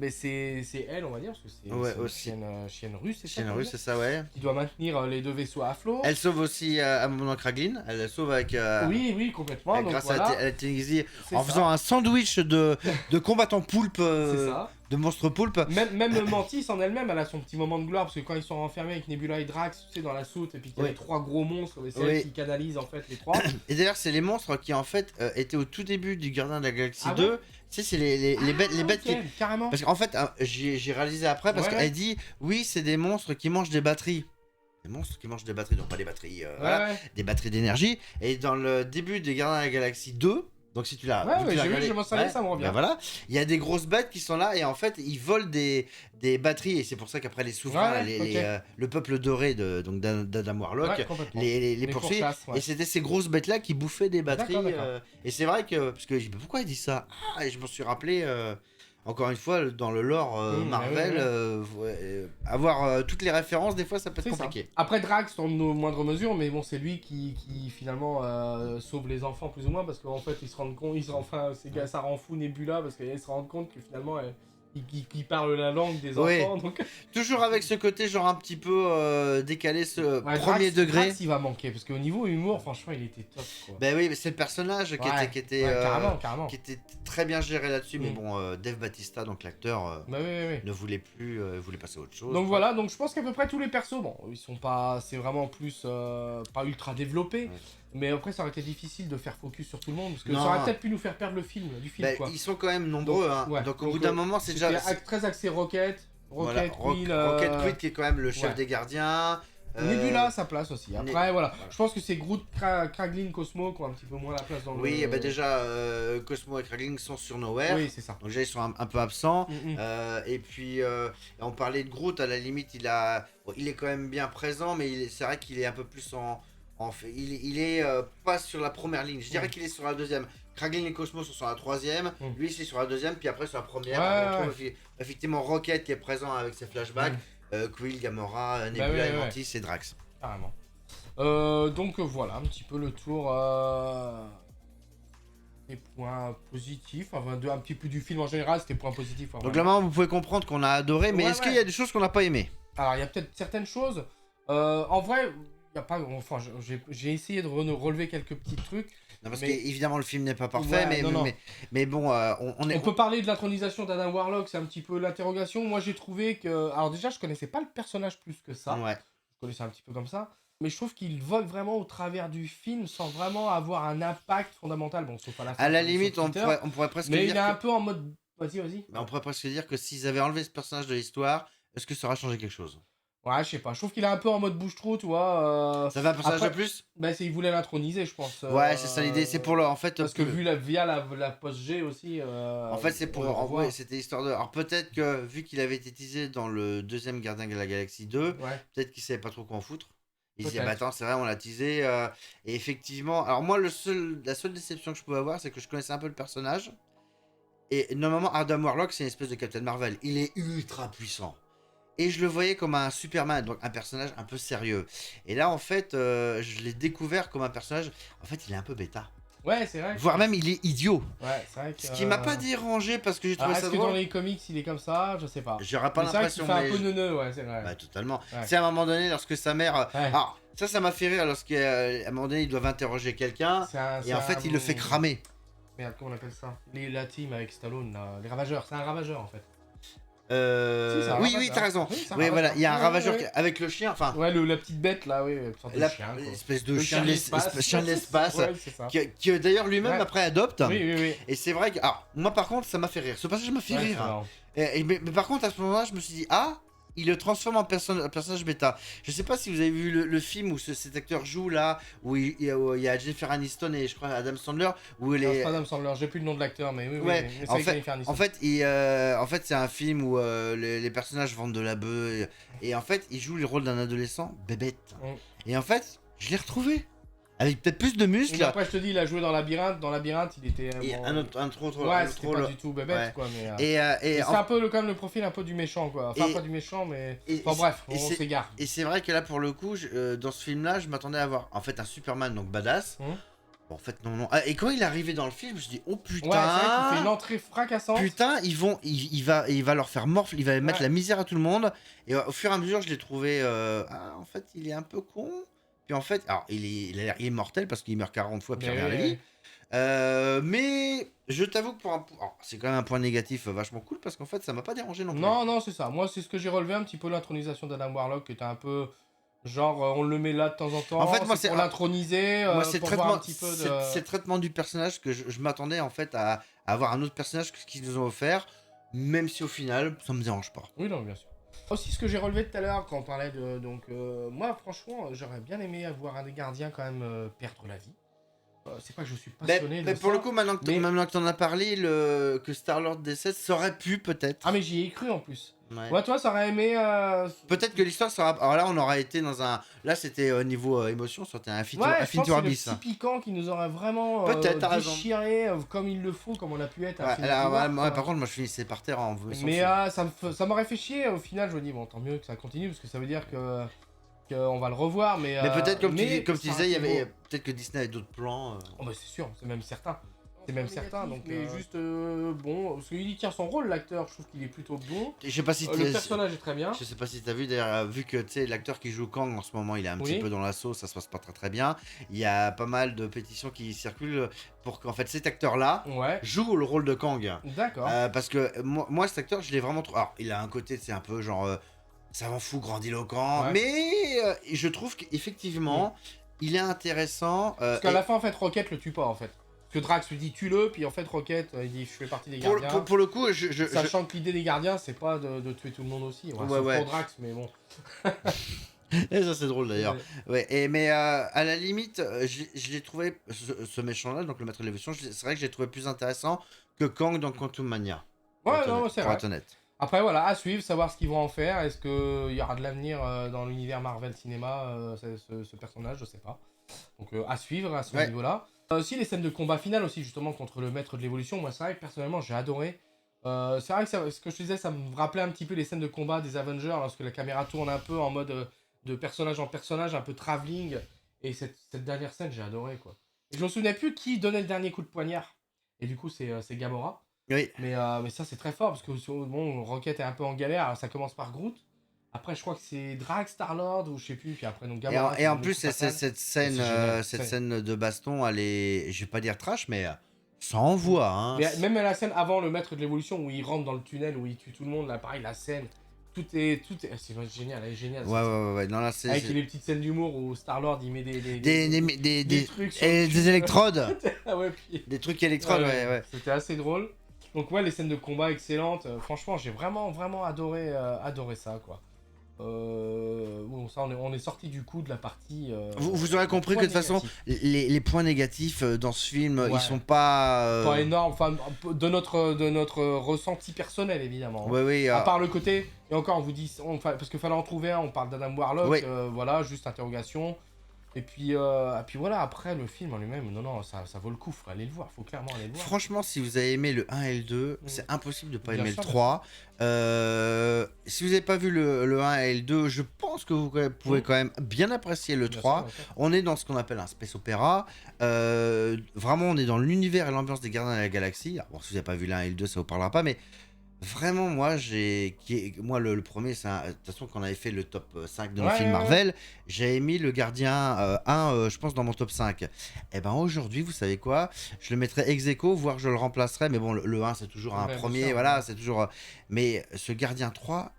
c'est elle, on va dire, parce que c'est Ouais, une aussi. chienne russe, c'est ça Chienne qu'on russe, dit c'est ça, ouais. qui doit maintenir les deux vaisseaux à flot. Elle sauve aussi à un moment Kraglin. Elle la sauve avec. Oui, oui, complètement. Donc grâce voilà, à la technologie. c'est En ça. faisant un sandwich de combattants poulpes. C'est ça. De monstres poulpes. Même Mantis en elle-même, elle a son petit moment de gloire parce que quand ils sont renfermés avec Nebula et Drax, tu sais, dans la soute, et puis qu'il y a Oui. les trois gros monstres, c'est Oui. elle qui canalise en fait les trois. Et d'ailleurs, c'est les monstres qui en fait étaient au tout début du Gardien de la Galaxie Ah 2. ouais Tu sais, c'est les bêtes Ok, qui. carrément. Parce qu'en fait, j'ai réalisé après parce Ouais, qu'elle ouais. dit oui, c'est des monstres qui mangent des batteries. Des monstres qui mangent des batteries, donc pas des batteries, voilà, Ouais, des batteries d'énergie. Et dans le début des Gardiens de la Galaxie 2, donc si tu l'as. Ouais, vu que tu j'ai l'as vu, regardé- je m'en savais, ça me revient. ben voilà, il y a des grosses bêtes qui sont là et en fait ils volent des batteries et c'est pour ça qu'après les souverains, Ouais, ok. le peuple doré donc d'Adam Warlock, ouais, complètement. les poursuit. pourchasses, ouais. Et c'était ces grosses bêtes là qui bouffaient des batteries. D'accord, d'accord. Et c'est vrai que parce que je dis mais pourquoi il dit ça, et je me suis rappelé encore une fois, dans le lore Marvel, avoir toutes les références, des fois, ça peut être compliqué. Ça. Après, Drax, dans nos moindres mesures, mais bon, c'est lui qui finalement sauve les enfants, plus ou moins, parce qu'en fait, ils se rendent compte, ça rend fou Nebula, parce qu'ils se rendent compte que finalement, il parle la langue des enfants. Donc... Toujours avec ce côté, genre, un petit peu décalé, ce premier degré. Drax, il va manquer, parce qu'au niveau humour, franchement, il était top, quoi. Ben oui, mais c'est le personnage qui était carrément. qui était très bien géré là-dessus, mais bon, Dave Bautista, donc l'acteur, ne voulait plus, voulait passer à autre chose. Donc voilà, donc je pense qu'à peu près tous les persos, bon, ils sont pas, c'est vraiment plus pas ultra développé, mais après ça aurait été difficile de faire focus sur tout le monde, parce que ça aurait peut-être pu nous faire perdre le film, quoi. Ils sont quand même nombreux, donc au bout d'un moment, c'est déjà très axé Rocket Quill, qui est quand même le chef des gardiens. Nebula a sa place aussi. Après, voilà. Je pense que c'est Groot, Kraglin, Cosmo qui ont un petit peu moins la place dans le... Oui, déjà, Cosmo et Kraglin sont sur Nowhere. Oui, c'est ça. Donc déjà, ils sont un peu absents. Et puis, on parlait de Groot, à la limite, il est quand même bien présent, mais c'est vrai qu'il est un peu plus il est pas sur la première ligne. Je dirais qu'il est sur la deuxième. Kraglin et Cosmo sont sur la troisième. Lui, c'est sur la deuxième, puis après, sur la première. On retrouve effectivement Rocket qui est présent avec ses flashbacks. Quill, Gamora, Nebula, Mantis et Drax. Carrément. Donc voilà, un petit peu le tour des points positifs, enfin un petit peu du film en général, c'était points positifs. Donc là maintenant vous pouvez comprendre qu'on a adoré, mais est-ce qu'il y a des choses qu'on n'a pas aimées? Alors il y a peut-être certaines choses. En vrai, il y a pas. Enfin, j'ai essayé de relever quelques petits trucs. Non, parce qu'évidemment le film n'est pas parfait, mais bon, on peut parler de l'intronisation d'Adam Warlock, c'est un petit peu l'interrogation. Moi j'ai trouvé que... Alors déjà je connaissais pas le personnage plus que ça, je connaissais un petit peu comme ça, mais je trouve qu'il vogue vraiment au travers du film sans vraiment avoir un impact fondamental, bon sauf à la fin. À la limite on pourrait presque dire... Mais il est un peu en mode... Vas-y. On pourrait presque dire que s'ils avaient enlevé ce personnage de l'histoire, est-ce que ça aurait changé quelque chose? Ouais, je sais pas. Je trouve qu'il est un peu en mode bouche-trou, tu vois. Ça va un personnage de plus? Il voulait l'introniser, je pense. Ouais, c'est ça l'idée. C'est pour le. En fait. Parce que via la post-G aussi. En fait, c'est pour. En vrai, c'était histoire de. Alors peut-être que vu qu'il avait été teasé dans le deuxième Gardien de la Galaxie 2, peut-être qu'il savait pas trop quoi en foutre. Il disait, bah attends, c'est vrai, on l'a teasé. Et effectivement. Alors moi, la seule déception que je pouvais avoir, c'est que je connaissais un peu le personnage. Et normalement, Adam Warlock, c'est une espèce de Captain Marvel. Il est ultra puissant. Et je le voyais comme un Superman, donc un personnage un peu sérieux. Et là, en fait, je l'ai découvert comme un personnage... En fait, il est un peu bêta. Ouais, c'est vrai. Voire même, il est idiot. Ouais, c'est vrai que... Ce qui m'a pas dérangé, parce que j'ai trouvé ça drôle. Est-ce que dans les comics, il est comme ça? Je sais pas. J'aurais pas l'impression. C'est vrai qu'il fait un peu neuneux, ouais, c'est vrai. Bah, totalement. Ouais. C'est à un moment donné, lorsque sa mère... Alors, ça m'a fait rire, lorsqu'à un moment donné, ils doivent interroger quelqu'un. Et en fait, il le fait cramer. Merde, comment on appelle ça? La team avec Stallone, là. Les ravageurs. C'est un ravageur, en fait. Oui, t'as raison. Oui, voilà, il y a un ravageur avec le chien, enfin. Ouais, la petite bête là, oui, espèce de chien de l'espace, qui d'ailleurs lui-même après adopte. Oui. Et c'est vrai que, alors, moi par contre, ça m'a fait rire. Ce passage m'a fait rire. Mais par contre, à ce moment-là, je me suis dit, il le transforme en personnage bêta. Je sais pas si vous avez vu le film où cet acteur joue là, où il y a Jennifer Aniston et je crois Adam Sandler, où il est... Non, Adam Sandler, j'ai plus le nom de l'acteur, mais oui, en fait, c'est un film où les personnages vendent de la bœuf et en fait, il joue le rôle d'un adolescent bébête. Et en fait, je l'ai retrouvé. Avec peut-être plus de muscles. Et après, je te dis, il a joué dans Labyrinthe. Dans Labyrinthe, il était. Un trop. Ouais, c'était pas du tout bébête, quoi. Mais, c'est un peu quand même le profil un peu du méchant, quoi. Enfin, pas du méchant, mais. Enfin, bref, on s'égare. Et c'est vrai que là, pour le coup, dans ce film-là, je m'attendais à voir en fait un Superman, donc badass. Bon, en fait, non. Et quand il est arrivé dans le film, je me suis dit, oh putain. Ouais, c'est vrai qu'il fait une entrée fracassante. Putain, il va leur faire morfler, il va mettre la misère à tout le monde. Et au fur et à mesure, je l'ai trouvé. En fait, il est un peu con. Puis en fait, alors il a l'air immortel parce qu'il meurt 40 fois puis il revient à la vie. Mais je t'avoue que c'est quand même un point négatif vachement cool parce qu'en fait ça m'a pas dérangé non plus. Non, c'est ça. Moi c'est ce que j'ai relevé un petit peu l'intronisation d'Adam Warlock qui était un peu genre on le met là de temps en temps. En fait, moi c'est pour l'introniser. Moi c'est le traitement du personnage que je m'attendais en fait à avoir un autre personnage que ce qu'ils nous ont offert, même si au final ça me dérange pas. Oui, non, bien sûr. Aussi, ce que j'ai relevé tout à l'heure quand on parlait de. Donc, moi, franchement, j'aurais bien aimé avoir un des gardiens quand même perdre la vie. c'est pas que je suis passionné de pour ça. le coup, maintenant que t'en as parlé, que Star-Lord décède, ça aurait pu peut-être. Ah mais j'y ai cru en plus. Ouais. Toi, ça aurait aimé... Peut-être que l'histoire sera... Alors là, on aurait été dans un... Là, c'était niveau émotion, c'était un je pense que Infinity c'est War le bis. petit piquant qui nous aurait vraiment Peut-être, t'as raison. déchiré comme il le faut, comme on a pu être à Ouais, Infinity alors, War, par contre, moi, je finissais par terre en me Mais ça m'aurait fait chier, au final, je me dis, bon, tant mieux que ça continue, parce que ça veut dire qu'on va le revoir, mais peut-être, comme tu ça disais, il y aurait été avait... beau. Peut-être que Disney avait d'autres plans. Oh bah c'est sûr, c'est même certain. C'est même certain, donc mais juste bon, parce qu'il y tient son rôle, l'acteur, je trouve qu'il est plutôt bon. Je sais pas si Le personnage est très bien. Je sais pas si t'as vu, d'ailleurs, vu que tu sais, l'acteur qui joue Kang en ce moment, il est un petit Oui. peu dans l'assaut, ça se passe pas très bien. Il y a pas mal de pétitions qui circulent pour qu'en fait cet acteur-là Ouais, joue le rôle de Kang. d'accord. Parce que moi, cet acteur, je l'ai vraiment trop. Alors, il a un côté, c'est un peu genre savant fou, grandiloquent, Ouais. mais je trouve qu'effectivement, il est intéressant. Parce qu'à la fin, en fait, Rocket le tue pas, en fait. Parce que Drax lui dit tue-le, puis en fait, Rocket, il dit je fais partie des gardiens. pour le coup, Sachant que l'idée des gardiens, c'est pas de tuer tout le monde aussi. Ouais, sauf ouais. pour Drax, mais bon. Et ça c'est drôle d'ailleurs. Ouais. Ouais, mais à la limite, je l'ai trouvé, ce méchant-là, donc le maître de l'évolution, c'est vrai que je l'ai trouvé plus intéressant que Kang dans Quantum Mania. Ouais, non, c'est pour vrai. être honnête. Après, voilà, à suivre, savoir ce qu'ils vont en faire. Est-ce qu'il y aura de l'avenir dans l'univers Marvel Cinéma, ce personnage, je sais pas. Donc, à suivre à ce niveau-là. Aussi, les scènes de combat finales aussi, justement, contre le maître de l'évolution. Moi, c'est vrai que personnellement, j'ai adoré. C'est vrai que ce que je te disais, ça me rappelait un petit peu les scènes de combat des Avengers, lorsque la caméra tourne un peu en mode de personnage en personnage, un peu travelling. Et cette dernière scène, j'ai adoré, quoi. Et je me souvenais plus qui donnait le dernier coup de poignard. Et du coup, c'est Gamora. Oui. Mais ça, c'est très fort, parce que bon, Rocket est un peu en galère. Alors, ça commence par Groot. Après, je crois que c'est Drax, Star-Lord, ou je sais plus. Puis après, donc Gamora. Et en plus, cette scène de baston, elle est, je vais pas dire trash, mais ça envoie. Hein. Mais même la scène avant le maître de l'évolution, où il rentre dans le tunnel, où il tue tout le monde, là, pareil, la scène. Tout est c'est génial, elle est géniale. Ouais. Non, là, Avec les petites scènes d'humour où Star-Lord il met des trucs sur et le cul. des électrodes. Ah ouais, puis... Des trucs électrodes, ouais. C'était assez drôle. Donc ouais, les scènes de combat excellentes. Franchement, j'ai vraiment adoré ça, quoi. Bon, ça, on est sorti du coup de la partie. Vous aurez compris que de toute façon, les points négatifs dans ce film, ils sont pas. Pas énormes, enfin, de notre ressenti personnel, évidemment. Oui. À part le côté, et encore, on vous dit, parce qu'il fallait en trouver un, on parle d'Adam Warlock, voilà, juste interrogation. Et puis voilà, après le film en lui-même, non, ça vaut le coup, faut aller le voir, faut clairement aller le voir. Franchement, si vous avez aimé le 1 et le 2, c'est impossible de pas Bien aimer sûr, le 3. Si vous n'avez pas vu le 1 et le 2, je pense que vous pouvez quand même bien apprécier le 3. Bien sûr. On est dans ce qu'on appelle un space opéra. Vraiment, on est dans l'univers et l'ambiance des Gardiens de la Galaxie. Alors, bon, si vous n'avez pas vu le 1 et le 2, ça vous parlera pas, mais vraiment, moi, le premier, c'est de toute façon, quand on avait fait le top 5 de nos films Marvel, j'avais mis le Gardien 1, je pense, dans mon top 5. Et ben aujourd'hui, vous savez quoi, je le mettrais ex aequo, voire je le remplacerais, mais bon, le 1, c'est toujours un premier, voilà, c'est toujours... Mais ce Gardien 3...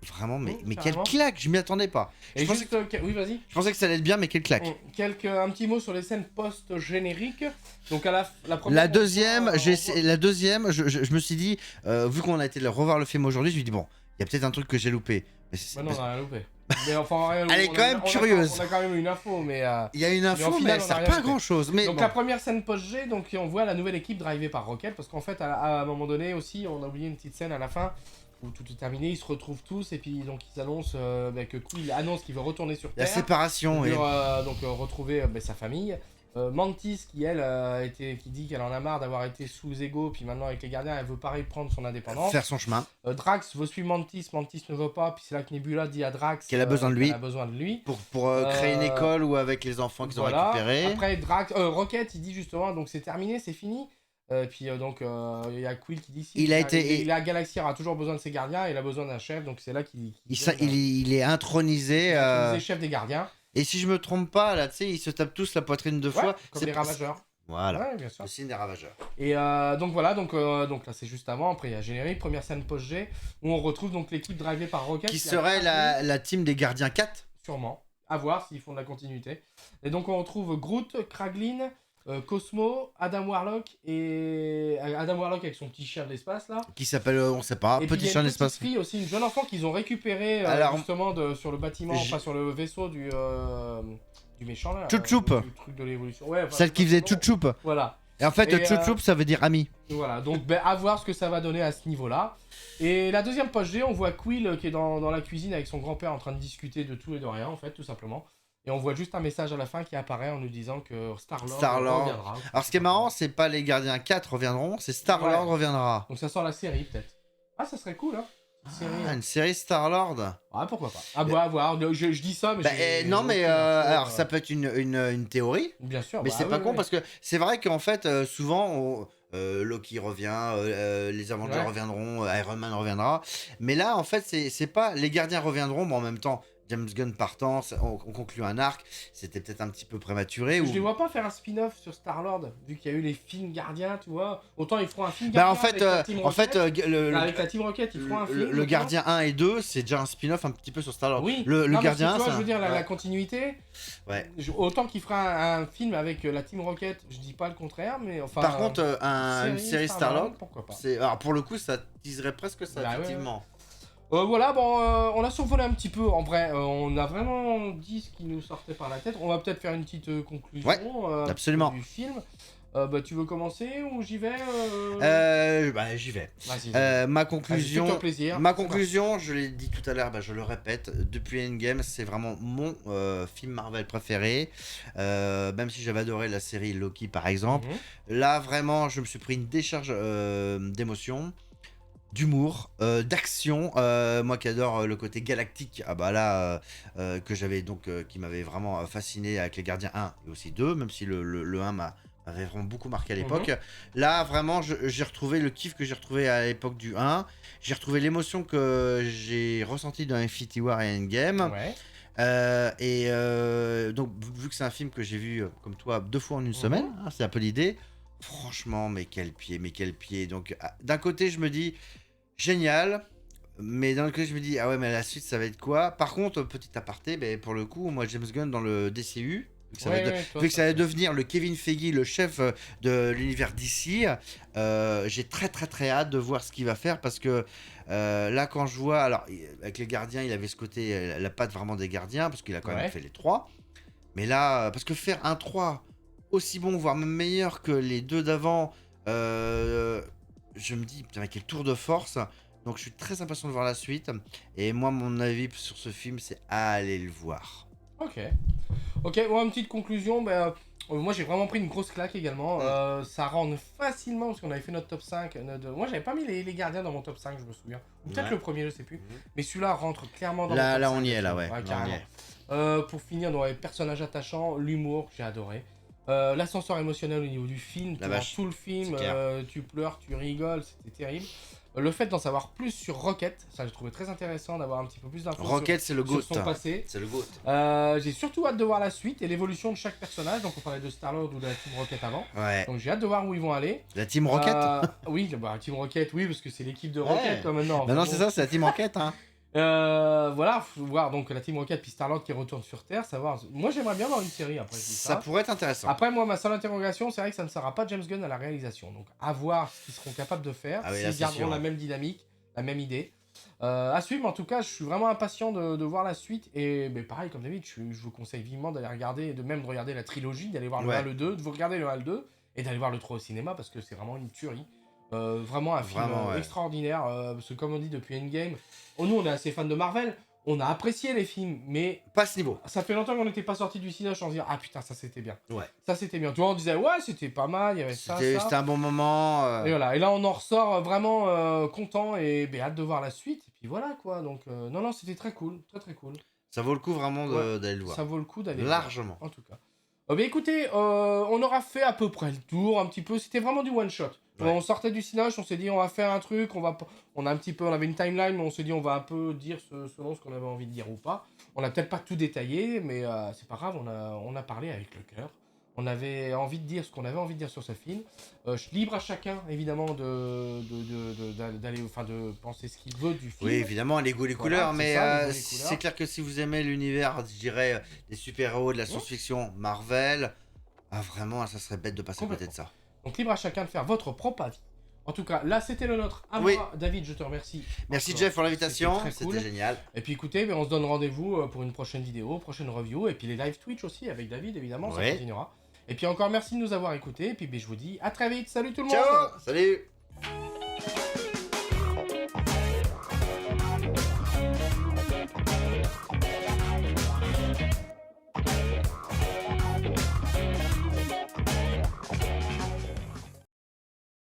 Vraiment, mais quelle claque, je m'y attendais pas. Et oui, vas-y. Je pensais que ça allait être bien, mais quelle claque. Un petit mot sur les scènes post-génériques. Donc à la première. La deuxième, je me suis dit, vu qu'on a été revoir le film aujourd'hui, je me suis dit bon, il y a peut-être un truc que j'ai loupé. Mais non, on a rien loupé. Mais enfin, elle est quand même curieuse. On a quand même une info, mais. Il y a une info, mais elle sert pas à grand chose. Mais donc la première scène post-G, donc on voit la nouvelle équipe drivée par Rocket, parce qu'en fait, à un moment donné aussi, on a oublié une petite scène à la fin. Où tout est terminé, ils se retrouvent tous et puis donc ils annoncent que Quill annonce qu'il veut retourner sur Terre. La séparation, oui. Donc retrouver sa famille. Mantis qui elle qui dit qu'elle en a marre d'avoir été sous Ego, puis maintenant avec les gardiens elle veut pareil prendre son indépendance. Faire son chemin. Drax veut suivre Mantis ne veut pas, puis c'est là que Nebula dit à Drax qu'elle a besoin de lui. Qu'elle a besoin de lui. Pour créer une école ou avec les enfants qu'ils ont récupérés. Après Rocket il dit justement donc c'est terminé, c'est fini. Puis donc il y a Quill qui dit la Galaxie aura toujours besoin de ses gardiens, il a besoin d'un chef, donc c'est là qu'il il est intronisé. Chef des gardiens. Et si je me trompe pas, là, tu sais, ils se tapent tous la poitrine deux fois. Comme les ravageurs. Voilà. Ouais, bien sûr. Le signe des ravageurs. Et donc voilà, donc là c'est juste avant. Après il y a générique, première scène post-G où on retrouve donc l'équipe drivée par Rocket. Qui serait la team des gardiens 4 sûrement. À voir s'ils font de la continuité. Et donc on retrouve Groot, Kraglin. Cosmo, Adam Warlock et Adam Warlock avec son petit chien de l'espace là. Qui s'appelle, on sait pas, Et puis, il Petit y a chien une d'espace. petite fille aussi, une jeune enfant qu'ils ont récupéré Alors, justement sur le bâtiment, j'- enfin sur le vaisseau du méchant là. Choup-choup. Du truc de l'évolution. Ouais, Celle qui faisait choup-choup. Voilà. Et en fait, Et, choup-choup, ça veut dire ami. Voilà, donc à voir ce que ça va donner à ce niveau-là. Et la deuxième poche G, on voit Quill qui est dans la cuisine avec son grand-père en train de discuter de tout et de rien, en fait, tout simplement. Et on voit juste un message à la fin qui apparaît en nous disant que Star-Lord reviendra. Alors, ce qui est marrant, c'est pas les Gardiens 4 reviendront, c'est Star-Lord reviendra. Donc ça sort la série, peut-être. Ah, ça serait cool, hein. Une série Star-Lord. Ah, pourquoi pas. À voir. Je dis ça, mais Non, mais alors ça peut être une théorie. Bien sûr. Mais c'est pas con parce que c'est vrai qu'en fait, souvent, Loki revient, les Avengers reviendront, Iron Man reviendra. Mais là, en fait, c'est pas les Gardiens reviendront, mais en même temps, James Gunn partant, on conclut un arc. C'était peut-être un petit peu prématuré. Je les vois pas faire un spin-off sur Star-Lord, vu qu'il y a eu les films Gardiens, tu vois. Autant ils feront un film Gardien avec la Team Rocket. Avec la Team Rocket, ils feront un film. Le Gardien 1 et 2, c'est déjà un spin-off un petit peu sur Star-Lord. Oui. Le Gardien 1, tu vois, je veux dire, la continuité. Ouais. Autant qu'il fera un film avec la Team Rocket, je dis pas le contraire, mais enfin. Par contre, une série Star-Lord, pourquoi pas. Alors pour le coup, ça teaserait presque ça, effectivement. Ouais. Voilà, bon, on a survolé un petit peu, en vrai, on a vraiment dit ce qui nous sortait par la tête. On va peut-être faire une petite conclusion absolument. Du film. Tu veux commencer ou j'y vais J'y vais. Vas-y. Ma conclusion, fais-toi plaisir. Je l'ai dit tout à l'heure, je le répète, depuis Endgame, c'est vraiment mon film Marvel préféré. Même si j'avais adoré la série Loki par exemple. Là, vraiment, je me suis pris une décharge d'émotions. D'humour, d'action, moi qui adore le côté galactique, que j'avais donc, qui m'avait vraiment fasciné avec les Gardiens 1 et aussi 2, même si le 1 m'avait vraiment beaucoup marqué à l'époque. Là, vraiment, j'ai retrouvé le kiff que j'ai retrouvé à l'époque du 1, j'ai retrouvé l'émotion que j'ai ressentie dans Infinity War et Endgame. Donc, vu que c'est un film que j'ai vu, comme toi, 2 fois en une semaine, c'est un peu l'idée. Franchement, mais quel pied. Donc, d'un côté, je me dis, génial, mais d'un autre côté, je me dis, ah ouais, mais la suite, ça va être quoi? Par contre, petit aparté, pour le coup, moi, James Gunn, dans le DCU, vu que ça va devenir le Kevin Feige, le chef de l'univers DC, j'ai très hâte de voir ce qu'il va faire, parce que là, quand je vois, alors, avec les Gardiens, il avait ce côté, la patte vraiment des Gardiens, parce qu'il a quand même fait les 3, mais là, parce que faire un 3 aussi bon, voire même meilleur que les 2 d'avant, je me dis, putain, quel tour de force. Donc je suis très impatient de voir la suite. Et moi, mon avis sur ce film, c'est aller le voir. Ok, bon, une petite conclusion. Moi, j'ai vraiment pris une grosse claque également. Ça rentre facilement, parce qu'on avait fait notre top 5. Moi, j'avais pas mis les Gardiens dans mon top 5, je me souviens. Ou peut-être le premier, je sais plus. Mais celui-là rentre clairement dans mon top 5. Là, on y est, là, ouais. Carrément. Pour finir, dans les personnages attachants, l'humour, j'ai adoré. L'ascenseur émotionnel au niveau du film, tout le film, tu pleures, tu rigoles, c'était terrible. Le fait d'en savoir plus sur Rocket, ça j'ai trouvé très intéressant d'avoir un petit peu plus d'infos sur son passé. C'est le GOAT. J'ai surtout hâte de voir la suite et l'évolution de chaque personnage. Donc on parlait de Star-Lord ou de la Team Rocket avant. Donc j'ai hâte de voir où ils vont aller. La Team Rocket Oui, la Team Rocket, oui, parce que c'est l'équipe de Rocket maintenant. Non, c'est ça, c'est la Team Rocket. Voilà, faut voir donc la Team Rocket puis Star-Lord qui retourne sur Terre, savoir. Moi j'aimerais bien voir une série après. Ça pourrait être intéressant. Après, moi, ma seule interrogation, c'est vrai que ça ne sera pas James Gunn à la réalisation. Donc à voir ce qu'ils seront capables de faire, s'ils garderont la même dynamique, la même idée. À suivre, mais en tout cas, je suis vraiment impatient de voir la suite. Et pareil, comme David, je vous conseille vivement d'aller regarder, de regarder la trilogie, d'aller voir le 1, le 2, de vous regarder le 1, le 2, et d'aller voir le 3 au cinéma, parce que c'est vraiment une tuerie. Vraiment un film extraordinaire, parce que comme on dit depuis Endgame, nous on est assez fans de Marvel, on a apprécié les films, mais pas à ce niveau. Ça fait longtemps qu'on n'était pas sorti du cinéma sans se dire ah putain ça c'était bien. Ça c'était bien. Tu vois, on disait ouais c'était pas mal, il y avait ça. C'était un bon moment. Et voilà, et là on en ressort vraiment content et hâte de voir la suite. Et puis voilà quoi, donc non c'était très cool, très cool. Ça vaut le coup vraiment d'aller le voir. Ça vaut le coup d'aller largement. En tout cas. Écoutez, on aura fait à peu près le tour un petit peu. C'était vraiment du one shot. On sortait du cinéma, on s'est dit on va faire un truc, on avait une timeline, mais on s'est dit on va un peu dire selon ce qu'on avait envie de dire ou pas. On n'a peut-être pas tout détaillé, mais c'est pas grave, on a parlé avec le cœur. On avait envie de dire ce qu'on avait envie de dire sur ce film. Libre à chacun, évidemment, d'aller, de penser ce qu'il veut du film. Oui, évidemment, les goûts, les couleurs, mais c'est clair que si vous aimez l'univers, je dirais, des super-héros, de la science-fiction, Marvel, Ah vraiment, ça serait bête de passer à côté de ça. Donc libre à chacun de faire votre propre avis. En tout cas, là c'était le nôtre. À moi, David, je te remercie. Merci Jeff pour l'invitation, c'était génial. Et puis écoutez, on se donne rendez-vous pour une prochaine vidéo, prochaine review, et puis les live Twitch aussi avec David, évidemment, ça continuera. Et puis encore merci de nous avoir écoutés, et puis je vous dis à très vite, salut tout le monde. Ciao, salut.